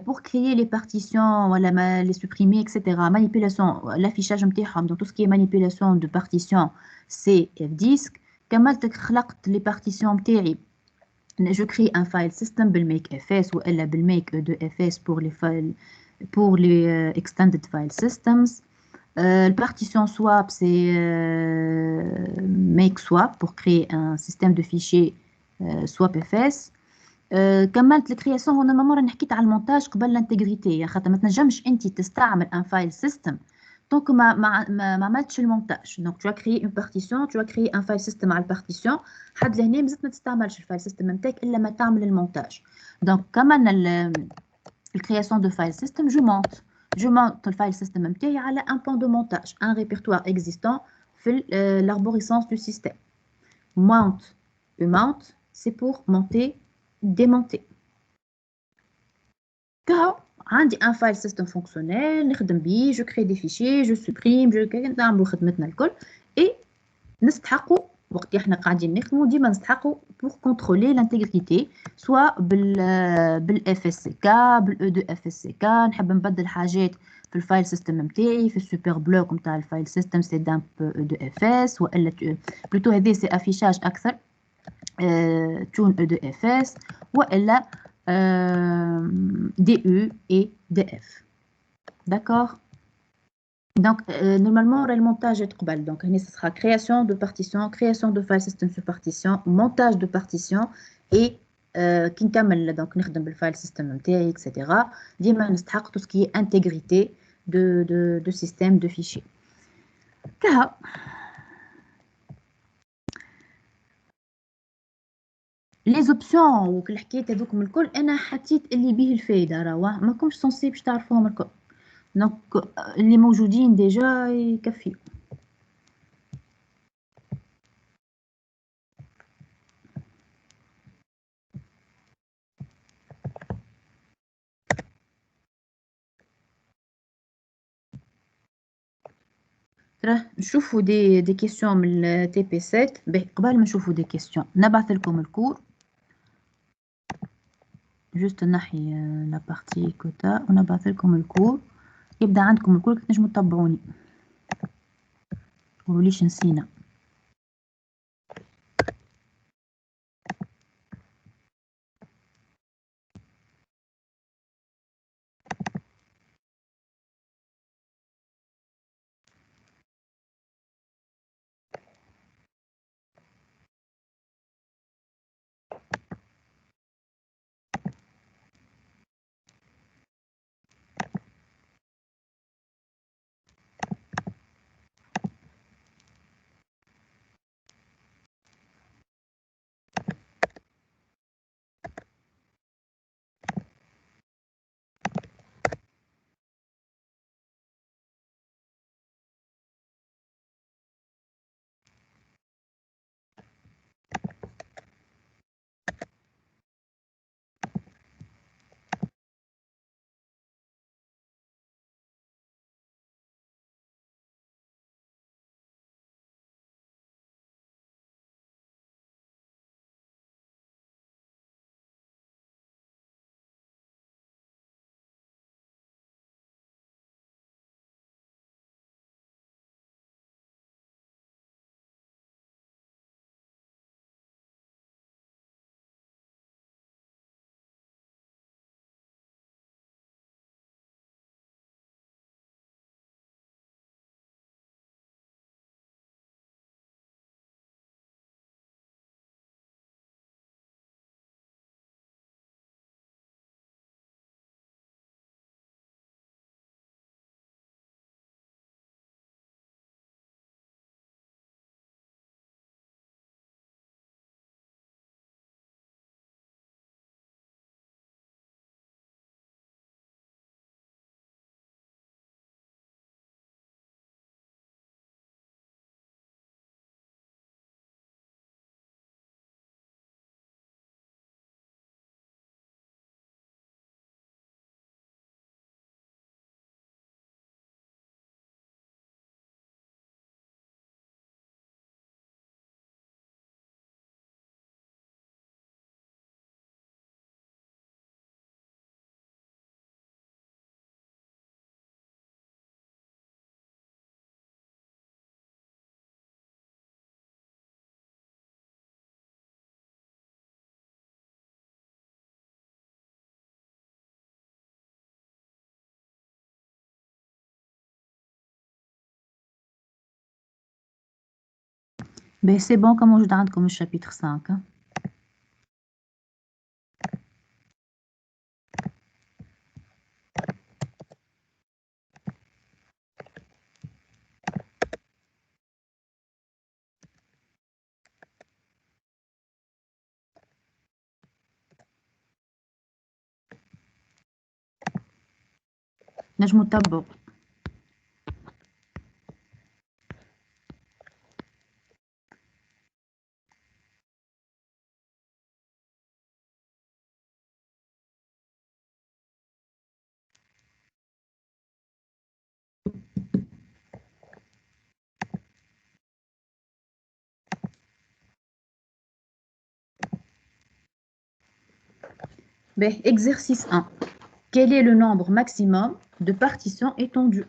pour créer les partitions voilà les supprimer etc. manipulation l'affichage نتاعهم donc tout ce qui est manipulation de partition c'est Fdisk. كملت خلقت les partitions نتاعي je crée un file system بالmake fs ولا بالmake e2fs pour les extended file systems. Le partition swap c'est make swap pour créer un système de fichiers swap fs. كملت الكرياسيون. هنا مرة حكيت على المونتاج قبل الانتجريتي يا خاطر ما تنجمش انت تستعمل ان فايل سيستم دونك ما عملتش المونتاج. دونك tu as créé une partition tu as créé un file system على البارتيسيون حد لهنا مازلت ما تستعملش الفايل سيستم نتاعك الا ما تعمل المونتاج. دونك كملنا الكرياسيون دو فايل سيستم جو مونت الفايل سيستم نتاعي على ان بوين دو مونتاج ان ريبرتوار اكزيستون في l'arborescence du système. Mount c'est pour monter démonter. كهو عندي ان فايل سيستم فونكسيونيل نخدم بيه جو كري دي فيشي جو سوبريم جو نعملوا خدمتنا الكل. اي نستحقوا وقت احنا قاعدين نخدموا ديما نستحقوا بور كونترولي لانتيغريتي سواء بالاف اس سي كا بالاو دو اف اس سي كا. نحب نبدل حاجات في الفايل سيستم نتاعي في السوبر بلوك نتاع الفايل سيستم سي دامب او دو اف اس والا بلوتو هذه سي افيشاج اكثر تون او دو اف اس والا DE et DF. D'accord. Donc, normalement, le montage est global. Donc, ce sera création de partition, création de file system sur partition, montage de partition et qui نكمل donc نخدم بالفايل system نتاعي etc. ديما نستحق tout ce qui est intégrité de système de fichiers. كها لي زوبسيون وكل حكاية هذوك من الكل انا حطيت اللي بيه الفايدة، راهو ما كنتش سونسي باش تعرفوهم الكل. دونك اللي موجودين ديجا يكفي. راه نشوفوا دي كيسيون من التي بي 7. باهي قبل ما نشوفوا دي كيسيون نبعث لكم الكور. جوست نحي لا بارتي كوتا ونبعث لكم الكور. يبدا عندكم الكور كي تنجموا تتبعوني، تقولوليش نسينا. باهي سي بون كان موجود عندكم الشابيتر 5. نجموا تتبعوا. باهي exercice 1. Quel est le nombre maximum de partitions étendues؟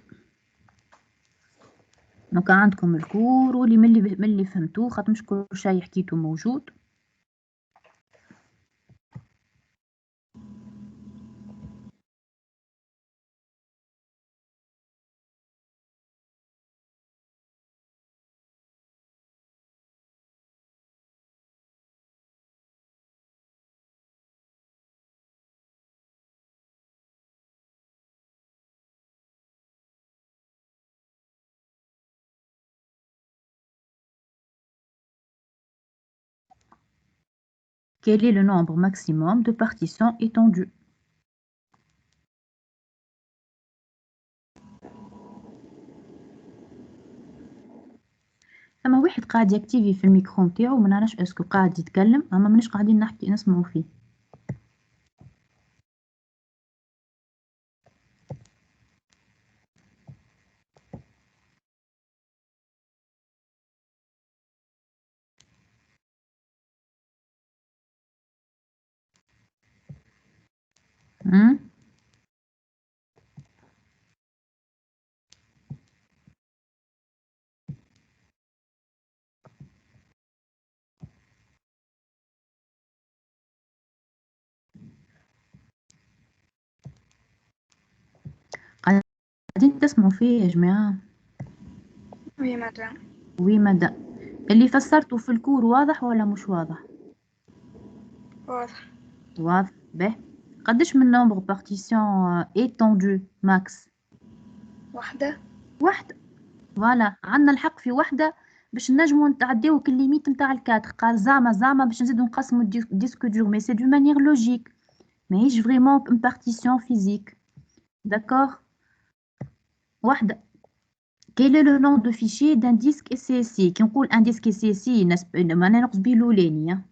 دونك عندكم الكور واللي من اللي فهمتوه خاطر مش كل شيء حكيته موجود. Quel est le nombre maximum de partitions étendues? أما واحد قاعد يكتيفي في الميكرو نتاعو ما نعرفش اسكو قاعد يتكلم أما ماناش قاعدين نحكي نسمعوا فيه. قاعدين تسمعوا فيه يا جماعة؟ وي مدام. وي مدام. اللي فسرته في الكور واضح ولا مش واضح؟ واضح. واضح. به قداش من نومبر بارتيسيون étendue ماكس؟ واحدة. واحدة. فوالا عندنا الحق في واحدة باش نجمو نتعداو الليميت نتاع الكادر. قال زعما باش نزيدو نقسمو الديسك دور مي سي دو مانيير لوجيك ماهيش فريمون اون بارتيسيون فيزيك. داكوغ. واحدة. Quel est le nom de fichier d'un disque SCSI? كي نقول un disque SCSI معناها نقصد به الأولاني.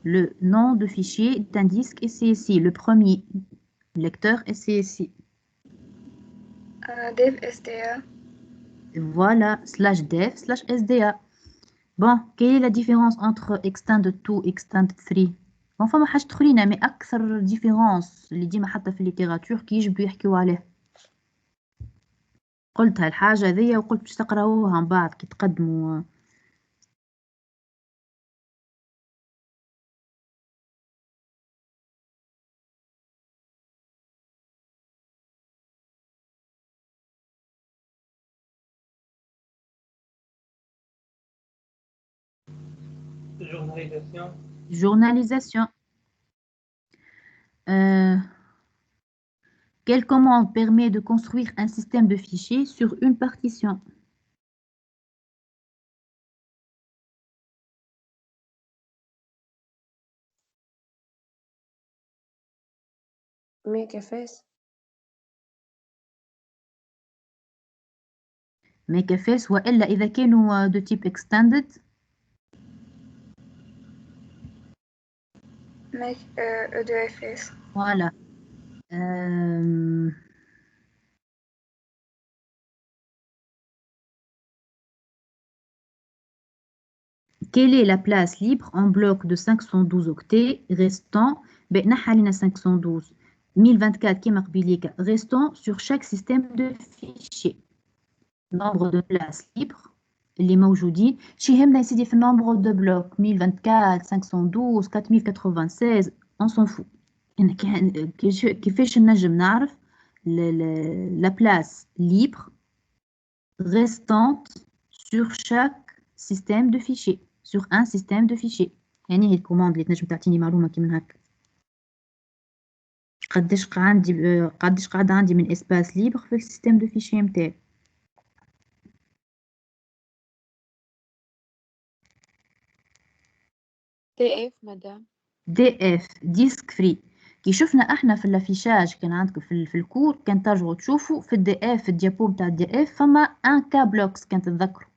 Le nom de fichier d'un disque SCSI, le premier lecteur SCSI. dev SDA. Voilà, /dev/SDA. Bon, quelle est la différence entre extended 2 et extended 3? Bon, فما حاجة أخرين mais أكثر différence اللي ديما حتى في الليتيراتور كي يجبدو يحكيو عليها. قلتها الحاجة هذيا وقلت باش تقراوها من بعد كي تقدموا. Journalisation. Quelle commande permet de construire un système de fichiers sur une partition? Makeface. Makeface وإلا إذا كانوا de type extended. make E2FS. Voilà. Quelle est la place libre en bloc de 512 octets restant نحى لنا 512 1024 كيما قبيليك restant sur chaque système de fichiers. Nombre de places libres اللي موجودين شي يهمنا يا سيدي في النومبر دو بلوك 1024 512 4096 on s'en fout. كيفاش نجم نعرف la place libre restante sur chaque système de fichiers sur un système de fichiers. يعني هي الكوماند اللي تنجم تعطيني معلومة كيما هكا. قداش قاعدة عندي من اسباس ليبر في السيستم دو فيشي متاعي. DF مدام. DF ديسك فري. كي شفنا احنا في الافيشاج كان عندكم في الكور كان ترجعوا تشوفوا في الدي اف في الديابو نتاع الدي اف فما ان كا بلوكس كان تتذكروا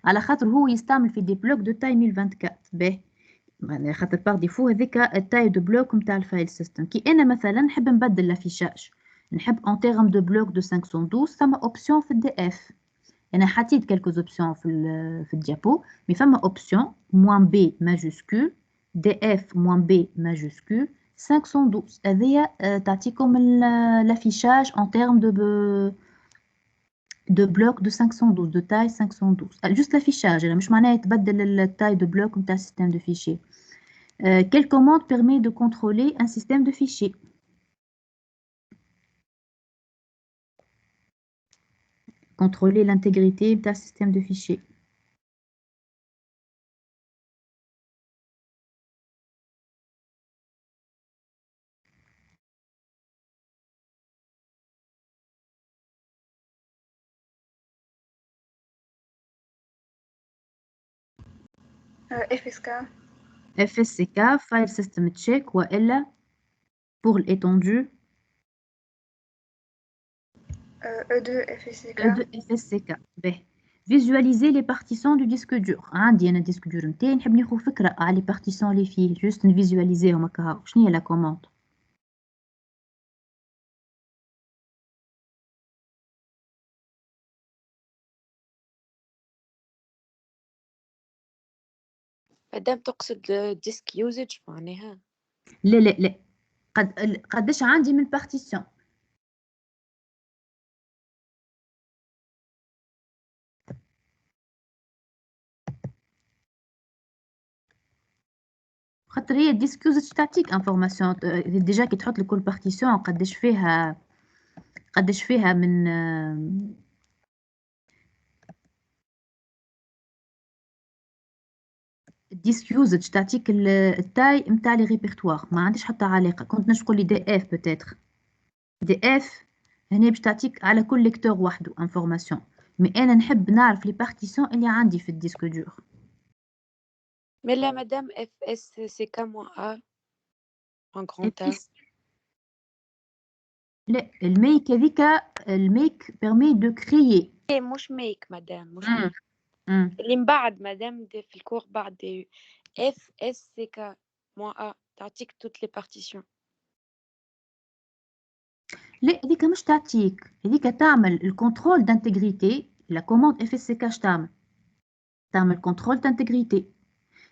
على خاطر هو يستعمل في دي بلوك دو تاي 1024. باهي على خاطر باغ ديفو هذيك التاي دو بلوك نتاع الفايل سيستم. كي انا مثلا نحب نبدل الافيشاج نحب ان تيرم دو بلوك دو 512 ثم اوبسيون في الدي اف. انا حطيت كالكوز اوبسيون في الديابو مي فما اوبسيون موان بي ماجوسكول df moins b majuscule 512 هذيا تعطيكم l'affichage en termes de bloc de 512 de taille 512 juste l'affichage مش معناه يتبدل التاي de bloc نتاع système de fichiers. Quelle commande permet de contrôler un système de fichiers? Contrôler l'intégrité d'un système de fichiers. FSK. FSCK file system check والا pour l'étendue E2 FSCK. de FSCK. باهي. Visualiser les partitions du disque dur. عندي أنا disque dur نتاعي نحب ناخذ فكرة على les partitions اللي فيه juste نفيزواليزيهم هكا. شنو هي la commande؟ مادام تقصد disk usage معناها لا قداش عندي من partition. خاطر هي الديسك يوزج تعطيك انفورماسيون ديجا كي تحط لكل بارتيسيون قداش فيها من الديسك يوزج تعطيك التاي نتاع لي ريبرتوار. ما عنديش حتى علاقه. كنت نقول لي دي اف بوتيتر دي اف هنا باش تعطيك على كل ليكتور وحده انفورماسيون. مي انا نحب نعرف لي بارتيسيون اللي عندي في الديسك دور. mais là madame FSCK -A en grand A لا الميك هذيك الميك بيرمي دو كريي مش ميك مادام مش ميك اللي من بعد مادام في الكور بعد دي FSCK -A تعطيك toutes les partitions. لا هذيك مش تعطيك. هذيك تعمل الكنترول دانتيغريتي. لا كوموند اف اس سي كاش تعمل كنترول دانتيغريتي.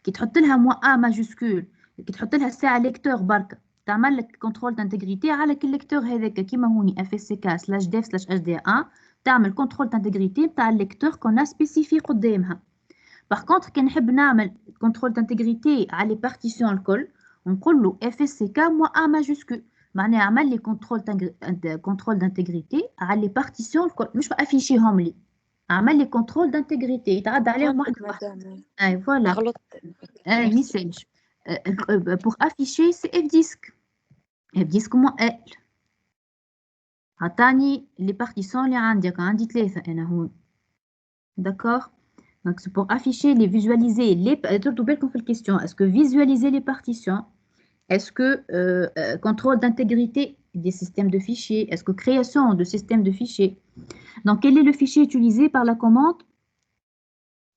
كي تحط لها موا ا ماجوسكول كي تحط لها ساعه ليكتور برك تعمل لك كنترول دانتيغريتي على كل ليكتور هذاك كيما هوني اف اس سي كا سلاش ديف سلاش اش دي 1 تعمل كنترول دانتيغريتي نتاع الليكتور كون سبيسيفي قدامها. باغ كونطخ كي نحب نعمل كنترول دانتيغريتي على لي بارتيسيون الكل نقول له اف اس سي كا موا ا ماجوسكول معناها عمل لي كنترول دانتيغريتي على لي بارتيسيون الكل مش افيشيهم لي. عمل لي كنترول دانتيغريتي يتعدى عليهم واحد واحد. اي فوالا غلطت. اي ميساج pour afficher c'est F disque moins L. عطاني les partitions اللي عندي 3 انا هون. d'accord donc c'est pour afficher les visualiser les تردوا بالكم في الكيستيون. est-ce que visualiser les partitions, est-ce que contrôle d'intégrité des systèmes de fichiers, est-ce que création de systèmes de fichiers. donc quel est le fichier utilisé par la commande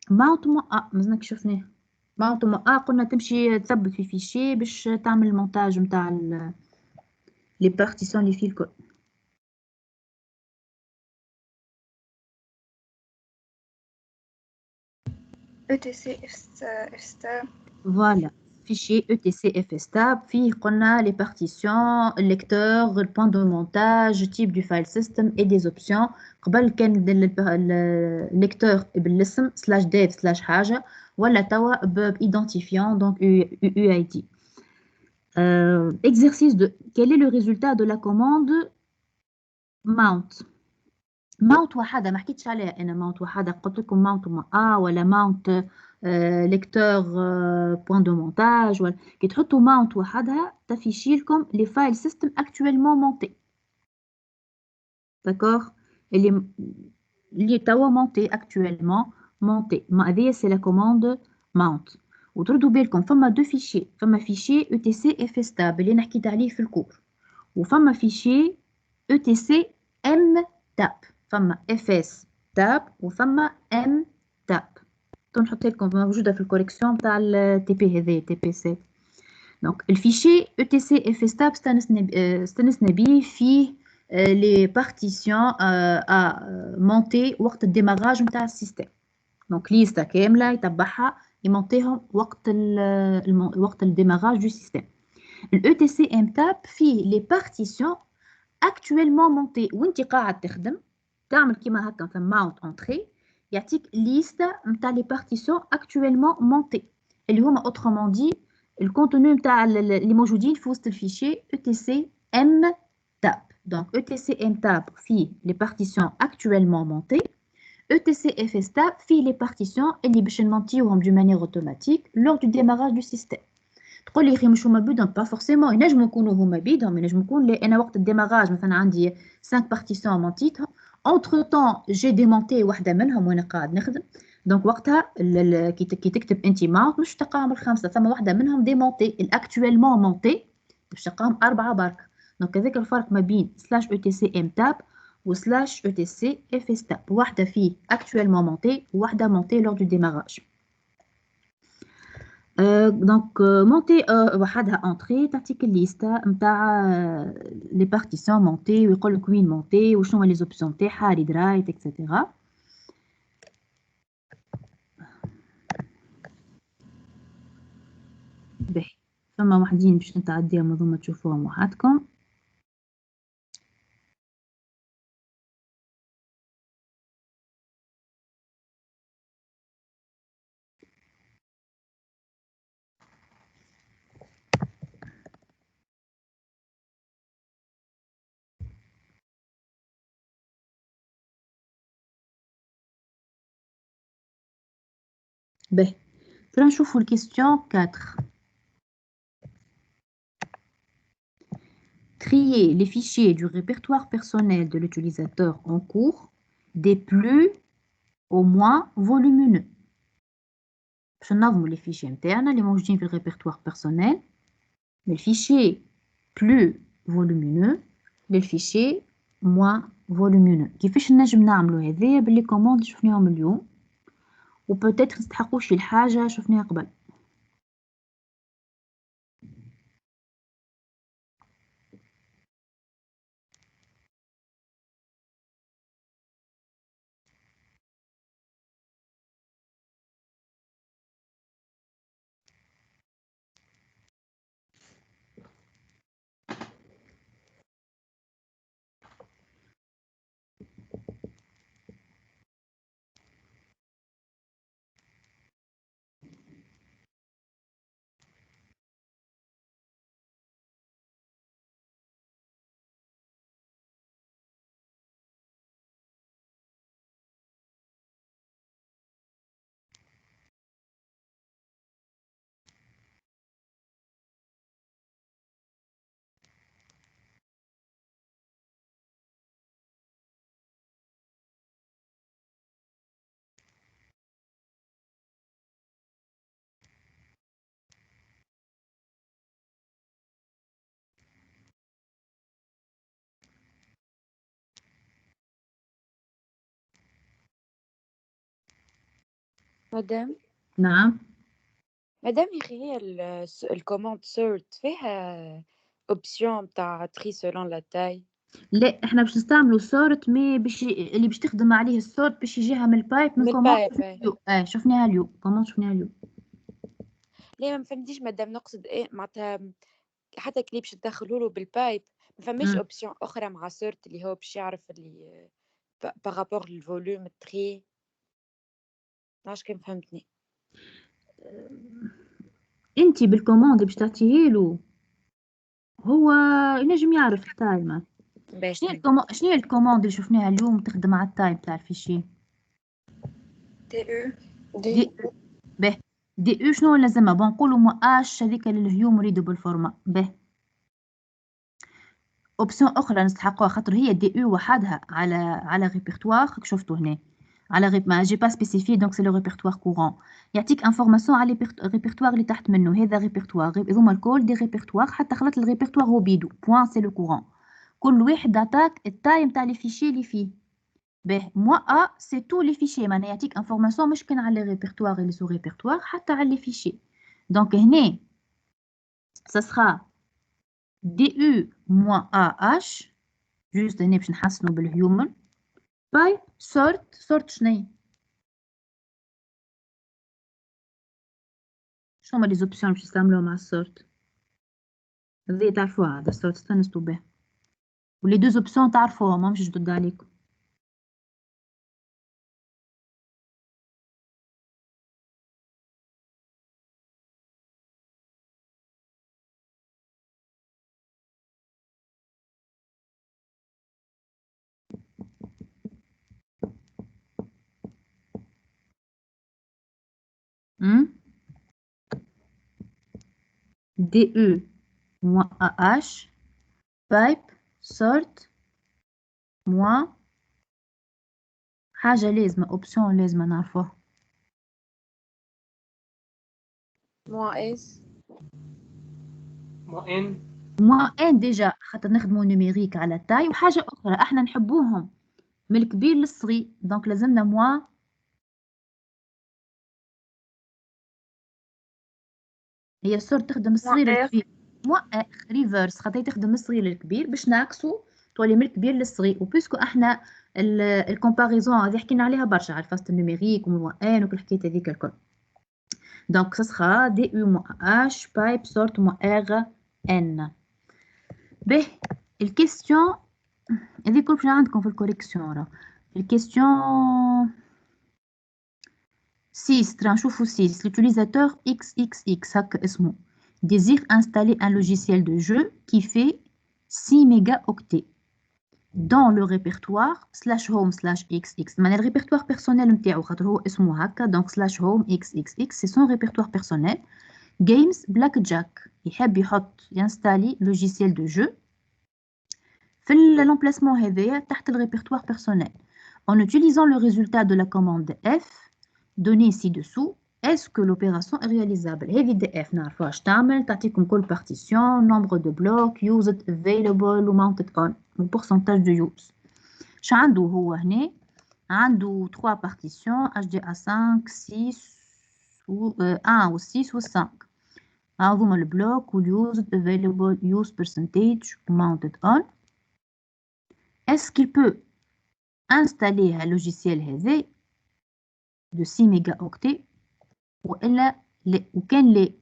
mount-a مازلنا شفناه. mount قلنا تمشي تثبت في فيشي باش تعمل المونتاج نتاع لي بارتيسيون اللي فيه الكل. ETC FSTAB. فوالا fichier ETC FSTAB فيه قلنا les partitions, le lecteur, le point de montage, type du file system et des options. قبل كان lecteur بالاسم /dev/ حاجة ولا توا بidentifiant donc UID. Exercice 2. Quel est le résultat de la commande mount. mount وحدة ما حكيتش عليها أنا. mount وحدة قلت لكم mount ولا mount lecteur point de montage ولا كي تحطوا mount وحدها تفيشي لكم les files system actuellement montés. d'accord اللي توا monté actuellement monté. هذه c'est la commande mount. وتردوا بالكم فما دو فيشي. فما فيشي ETC FSTAB اللي أنا حكيت عليه في الكور وفما فيشي ETC MTAB. فما FSTAB وفما MTAB. نحط لكم موجودة في الكوريكسيون تاع التي بي هذا تي بي سي. دونك الفيشي ETC FSTAB استنسنا بيه فيه لي بارتيسيون مونتي وقت الديماراج نتاع السيستم. دونك ليستا كاملة يتبعها يمونتيهم وقت الديماراج دو سيستم. ETC MTAB فيه لي بارتيسيون actuellement montées وانت قاعد تخدم تعمل كيما هكا في mount entrée يعطيك ليستا نتاع لي بارتيسيون actuellement montées اللي هما autrement dit الكونتوني نتاع اللي موجودين في وسط الفيشي ETC MTAB. donc ETC MTAB فيه لي بارتيسيون actuellement montées. ETC FSTAB فيه لي بارتيسيون اللي باش نمونتيوهم دو مانيير اوتوماتيك lors du démarrage du système. تقول لي مش هما بيدهم با فورسيمون ينجموا يكونوا هما بيدهم ينجموا يكون انا وقت الديماراج مثلا عندي 5 بارتيسيون مونتيتهم entre temps j'ai démonté واحده منهم وانا قاعد نخدم دونك وقتها كي تكتب انت ماونت مش تلقاهم الخمسه، ثم واحده منهم ديمونتي الاكtuellement مونتي باش تلقاهم 4 برك. دونك هذاك الفرق ما بين سلاش او تي سي ام تاب وسلاش او تي سي اف ستاب، واحده فيه actuellement مونتي وواحده مونتي لور دو ديماراج. دونك مونتي وحدها انتري تعطيك الليسته نتاع لي بارتيسيون مونتي ويقول لك وين مونتي وشنو لي زوبسيون تاعها ريد رايت اكسيتيرا. باهي فما وحدين باش نتعديهم هذوما تشوفوهم وحدكم. باهي نشوفوا الكيستيون 4. Trier les fichiers du répertoire personnel de l'utilisateur en cours des plus au moins volumineux. باش ننظموا les fichiers نتاعنا اللي موجودين في الريبرتوار personnel من الfichier plus volumineux للfichier moins volumineux. كيفاش نجم نعملوا هذايا باللي كوموند شفناهم اليوم وبوتيتر نستحقوا شي الحاجه شفناها قبل. مدام نعم مدام يا اخي هي الكوماند سورت فيها اوبسيون بتاع تري سولون لا تاي؟ لا احنا باش نستعملوا سورت مي باش اللي باش تخدم عليه السورت باش يجيها من البايب من من كوموند البايب اليوم. شفناها اليوم كوموند شفناها اليوم. ليه ما فهمتيش مدام؟ نقصد ايه معناتها حتى كلي باش تدخلوا له بالبايب ما فماش اوبسيون اخرى مع سورت اللي هو باش يعرف اللي بارابور للفوليوم تري؟ ماش كان فهمتني. انت بالكوموند باش تعطيه له هو ينجم يعرف التايم. باش شنو هي الكوموند اللي شفناها اليوم تخدم على التايم تاع الفيشي؟ دي به دي او شنو لازمها؟ بنقولوا مو اش هذيك للهيوم ريدبل فورما. به اوبسيون اخرى نستحقوها خاطر هي دي او وحدها على ريبرتوار شفتوا هنا على ما جي با سبيسيفي دونك سي لو ريبرتوار كورون يعطيك انفورماسيون على الريبرتوار اللي تحت منه. هذا ريبرتوار هذوما الكل دي ريبرتوار حتى خلط الريبرتوار هو بيدو بوان سي لو كورون كل واحد عطاك التايم تاع لي فيشي اللي فيه. به موا ا سي تو لي فيشي معناها يعطيك انفورماسيون مش كان على الريبرتوار اللي سو ريبرتوار حتى على لي فيشي. دونك هنا ça sera du moins ah جوست هنا باش نحسنوا بالهيومن باي سورت شنو هما لي زوبسيون باش نستعملوها مع السورت هذي تعرفوها. هذا السورت استانستوا به ولي دو زوبسيون تعرفوهم ماهمش جدد عليكم. DE moins AH pipe sort moins حاجة لازمة اوبسيون لازمة نعرفوها moins S. موان موان ان ديجا خاطر نخدمو نيميريك على تاي، وحاجة أخرى احنا نحبوهم من الكبير للصغير، دونك لازمنا موان. هي صور تخدم الصغير موان للكبير. موان ريفرس، خاطر تخدم الصغير للكبير باش ناقصو تولي من الكبير للصغير. وبيسكو احنا الكومباريزون هذه حكينا عليها برشا على الفاست نيميريك وموان ان وكل الحكاية هذيك الكل. دونك ça sera دي يو موان h بايب سورت موان ر ان. به الكيستيون هذه كل شيء عندكم في الكوريكسيون. راه الكيستيون 6 ترى نشوفوا 6. l'utilisateur XXX هكا اسمه désire installer un logiciel de jeu qui fait 6 mégaoctets dans le répertoire /home/xx. معناها الريبرتوار بيرسونيل نتاعو خاطر هو اسمه هكا، دونك /home xxx سي سون ريبرتوار بيرسونيل. جيمز بلاك جاك يحب يحط ينستالي لوجيسيال دو جو في l'emplacement هذايا تحت الريبرتوار بيرسونيل en utilisant le résultat de la commande F donné ci-dessous. Est-ce que l'opération est réalisable؟ هذه دي اف نعرفوا اش تعمل، تعطيكم كل بارتيسيون، نومبر دو بلوك، used available و mounted on و pourcentage de use. اش عنده هو هنا؟ عنده 3 بارتيسيون HDA 5 6 و 1 و 6 و 5. هذوما البلوك و used available use percentage و mounted on. Est-ce qu'il peut installer un logiciel هذا de 6 mégaoctets وإلا لا؟ وكان لا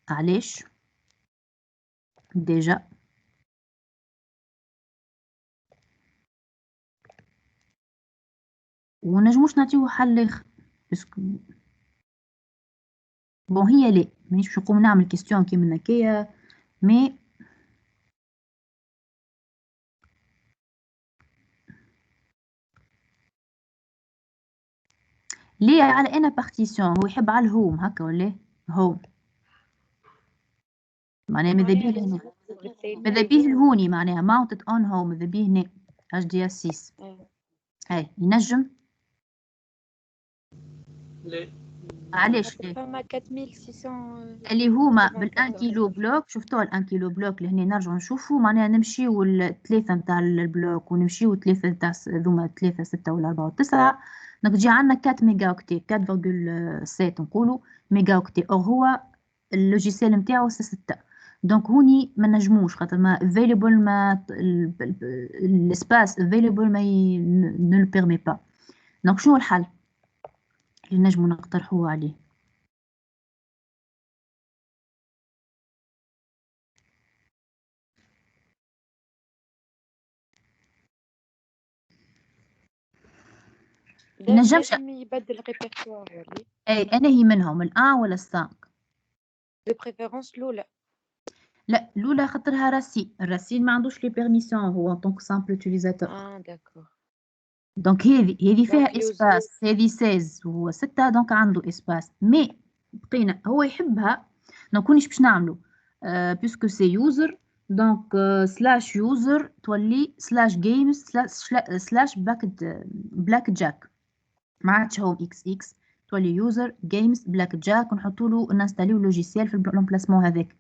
علاش؟ ديجا ونجموش نعطيوه حل اخر باسكو بون هي لا مانيش باش نقوم نعمل كيستيون كيما هكايا مي ليه على انا بارتيسيون. هو يحب على الهوم هكا ولا هوم معناها ماذا بيه هنا، ماذا بيه الهوني معناها mounted on home ماذا بيه هنا HDA 6. هاي ينجم لا علاش لا؟ فما 4600 اللي هما بالان كيلو بلوك. شفتوا الان كيلو بلوك لهنا نرجعوا نشوفوا معناها نمشيو الثلاثه نتاع البلوك ونمشيو ثلاثه نتاع ذوما 3 6 ولا 4 و9 دونك تجي عندنا 4 ميجا اوكتي 4.7 نقولوا ميجا اوكتي. او هو اللوجيسيال نتاعو 6 دونك هوني ما نجموش خاطر ما افيليبل ما الاسباس افيليبل ما نو بيرمي با. دونك شنو الحل اللي نجمو نقترحوه عليه؟ نجمش لازم يبدل الريبرتوار ولا اي انا هي منهم الان ولا السانك؟ دو بريفيرونس الاولى. لا الاولى خاطرها راسين، الراسين ما عندوش لي بيرميسيون هو طونك سامبل يوتيليزاتور. داكور. دونك هذه فيها دونك يوز اسباس، هذه 16 وهو 6 دونك عنده اسباس. مي بقينا هو يحبها دونك كونيش باش نعملو بيسكو سي يوزر دونك سلاش يوزر تولي سلاش جيمز سلاش بلاك جاك ما عادش هوم اكس اكس تولي يوزر جيمز بلاك جاك ونحطوا له نانستاليو لوجيسيال في الامبلاسمون هذاك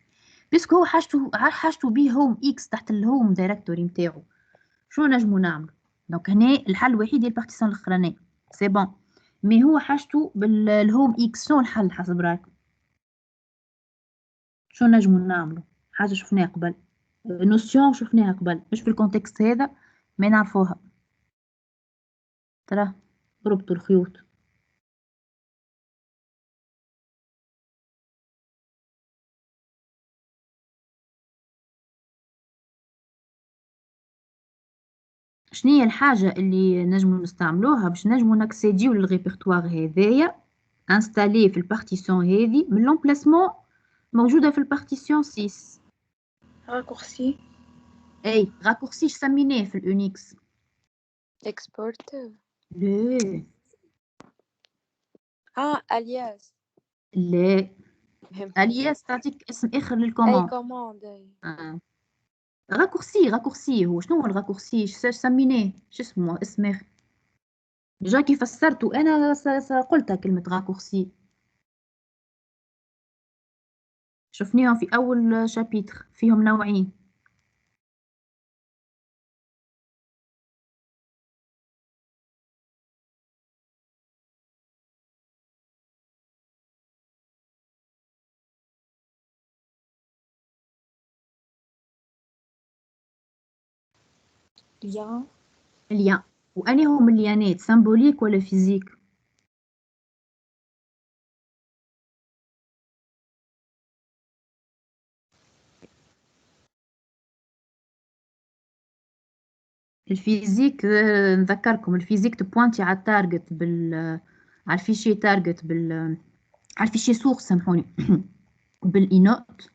بيسكو هو حاجته بيه هوم اكس تحت الهوم دايركتوري نتاعو. شنو نجمو نعملو؟ دونك هنا الحل الوحيد هي البارتيسيون الاخرانيه سي بون مي هو حاجته بالهوم اكس. شنو الحل حسب رايكم؟ شنو نجمو نعملو؟ حاجه شفناها قبل نوسيون شفناها قبل مش في الكونتكست هذا ما نعرفوها ترى ربطوا الخيوط. شنية الحاجة اللي نجمو نستعملوها باش نجمو نكسيديو للريبرتوار هذايا انستاليه في البارتيسيون هذه من لومبلاسمون موجودة في البارتيسيون 6. راكورسي. اي راكورسي سميناه في اليونيكس اكسبورت. لا الياس. لا الياس تعطيك اسم اخر اي للكوماند. كوموند. راكورسي هو شنو هو الراكورسي؟ سميناه شو اسمه اسم اخر ديجا كي فسرته انا قلتها كلمة راكورسي. شفناهم في أول شابيتر، فيهم نوعين. ليان. اليان. وأني هم اليانات، سيمبوليك ولا فيزيك؟ الفيزيك نذكركم، الفيزيك تبوانتي على التارجت على الفيشي تارجت على الفيشي سورس، سامحوني، بالإينوت،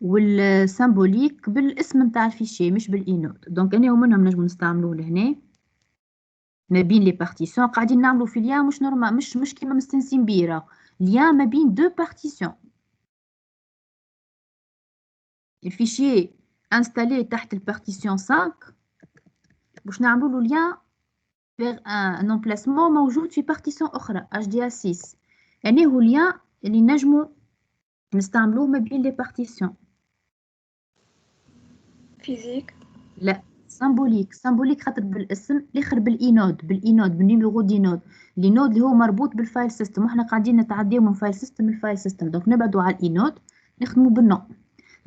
والسيمبوليك بالاسم نتاع الفيشي مش بالإينوت. دونك أنا ومنهم نجمو نستعملوه لهنا ما بين لي بارتيسيون. قاعدين نعملوا في ليان مش نورمال، مش كيما مستنسين بيه، ليان ما بين دو بارتيسيون. الفيشي انستالي تحت البارتيسيون 5 باش نعملوا له ليان vers un emplacement موجود في بارتيسيون أخرى HDA6. يعني هو ليان اللي نجمو نستعملوه ما بين لي بارتيسيون. فيزيك. لا، سامبوليك. سامبوليك خاطر بالاسم، الاخر بالإينود، بالنيميرو دينود. لينود اللي هو مربوط بالفايل سيستم، وحنا قاعدين نتعداو من فايل سيستم لفايل سيستم، دونك نبعدو على الإينود نخدمو بالنو.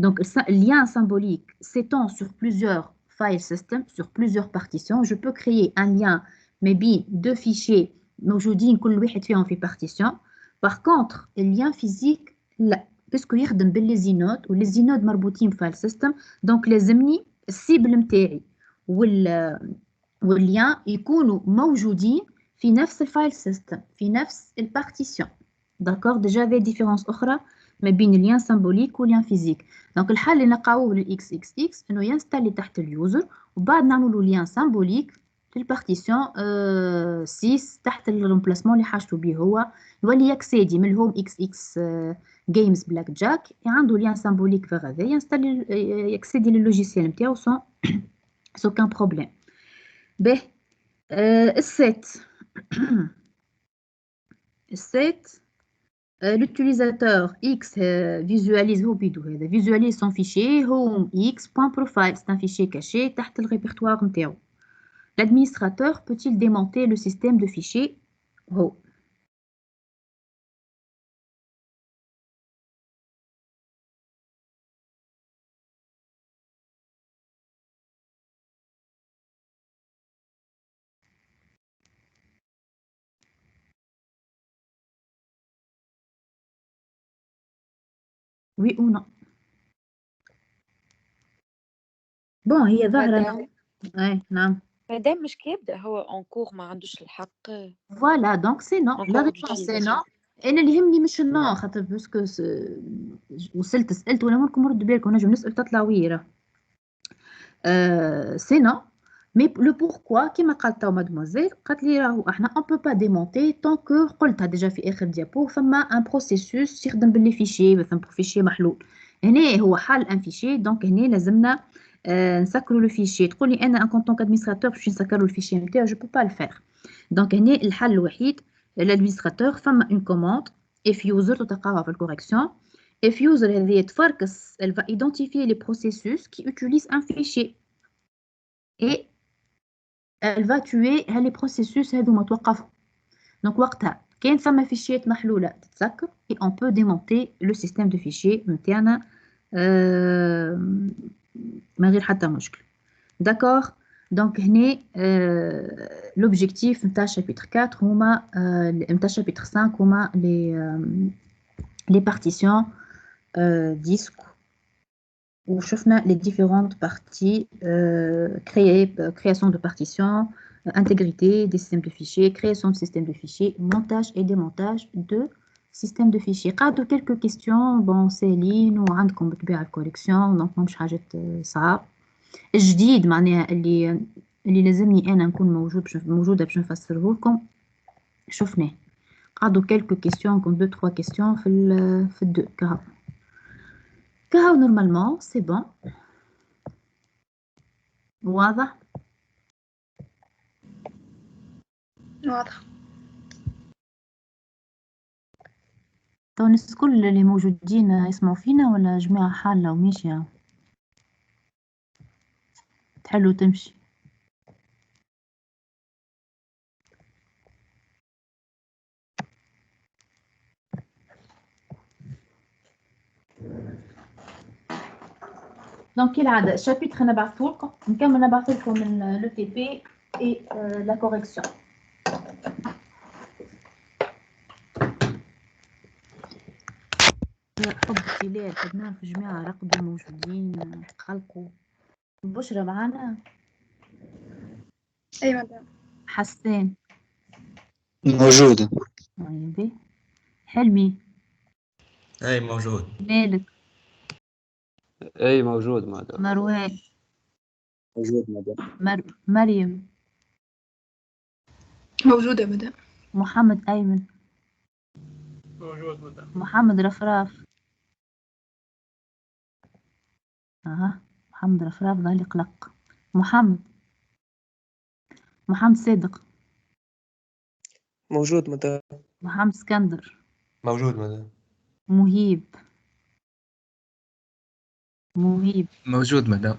Donc, le lien symbolique s'étend sur plusieurs file systems, sur plusieurs partitions. Je peux créer un lien, mais bien deux fichiers, موجودين كل واحد فيهم في partition. Par contre, le lien physique, لا، puisque يخدم بالليزينود، والليزينود مربوطين بفايل سيستم، دونك لازمني السيبل متاعي والليان يكونوا موجودين في نفس الفايل سيستم، في نفس البارتيسيون. داكور، ديجا في ديفيرونس اخرى ما بين اللين سيمبوليك واللين فيزيك. دونك الحل اللي نلقاوه للاكس اكس اكس انه ينستالي تحت اليوزر، وبعد نعملوا لين سيمبوليك للبارتيسيون 6 تحت الامبلاسمون اللي حاجته به هو، يولي يكسيدي من الهوم اكس اكس جيمز بلاك جاك، عنده لين سيمبوليك فيغ هذا، ينستالي يكسيدي للوجيسيال نتاعو سون كان بروبليم. به السيت السيت l'utilisateur X visualise visualise son fichier home x.profile, c'est un fichier caché تحت le répertoire نتاعو. L'administrateur peut-il démonter le système de fichiers home? Oui ou non? Bon, هي ظاهرة. نعم. مادام مش كيبدأ هو اون كور ما عندوش الحق. Voilà, donc c'est non. La réponse c'est non. انا اللي يهمني مش النو، خاطر باسكو وصلت سالت ولا مالكم ردوا بالكم، نجم نسال تطلع ويره. سي نو. مي لو بوركوا كيما قالت مادموزيل، قالت لي راهو احنا اون بو با ديمونتي طونك، قلتها ديجا في اخر ديابو، فما ان بروسيسوس يخدم باللي فيشي، مثلا فيشي محلول. هنا هو حال ان فيشي، دونك هنا لازمنا نسكروا لو فيشي. تقول لي انا ان كونطون ادمينستراتور باش نسكروا الفيشي نتاعو، جو بو با الفير. دونك هنا الحل الوحيد للادمينستراتور، فما اون كوموند اف يوزر تلقاوها في الكوريكسيون. اف يوزر هذه تفركس، elle va identifier les processus qui utilisent un fichier et elle va tuer les processus هذوما توقفوا. donc وقتها كاين ثما فيشيات محلوله تتسكر et on peut démonter le système de fichiers نتاعنا من غير حتى مشكل. d'accord. donc هنا l'objectif نتاع chapitre 4 هما نتاع chapitre 5 هما les partitions disques où شفنا les différentes parties création de partitions, intégrité des systèmes de fichiers, création de systèmes de fichiers, montage et démontage de systèmes de fichiers. قعدوا quelques questions bon ساهلين وعندكم بطبيعة الكوليكسيون، دونك مش حاجات صعب. الجديد معناها اللي لازمني انا نكون موجودة باش نفسره لكم شفناه. قعدوا quelques questions comme 2-3 questions في الدو كهو نورمالمون سي بون. واضح؟ واضح. تو الناس كل اللي موجودين يسمعوا فينا ولا جماعة حالة وماشية تحلو تمشي؟ دونك كالعادة الشابيتر أنا بعثهولكم نكمل نبعثلكم لو تي بي اي لا كوريكسيون. حب خلال خدناها في جماعة رقدوا موجودين تقلقوا. بشرى معانا؟ أي مدام. حسان موجودة. طيب حلمي أي موجود. مالك أي موجود مدام. مروان موجود مدام. مريم موجودة مدام. محمد أيمن موجود مدام. محمد رفراف محمد رفراف ظل يقلق. محمد صادق موجود مدام. محمد اسكندر موجود مدام. مهيب موجود مدام.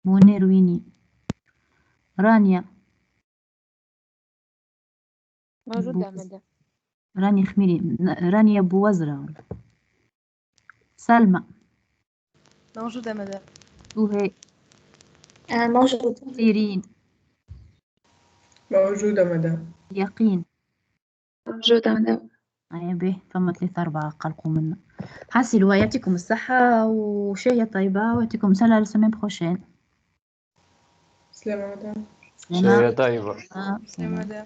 منى رويني رانيا موجودة مدام. رانيا خميري رانيا بوزرة سلمى موجودة مدام. سهيل موجودة. سيرين موجودة مدام. يقين موجودة مدام. به فما 3-4 قلقوا منا. حاسلوا يعطيكم الصحة وشاية طيبة ويعطيكم سلامة للسمين بروشين. سلامة مدام. شيء طيبة. سلامة مدام.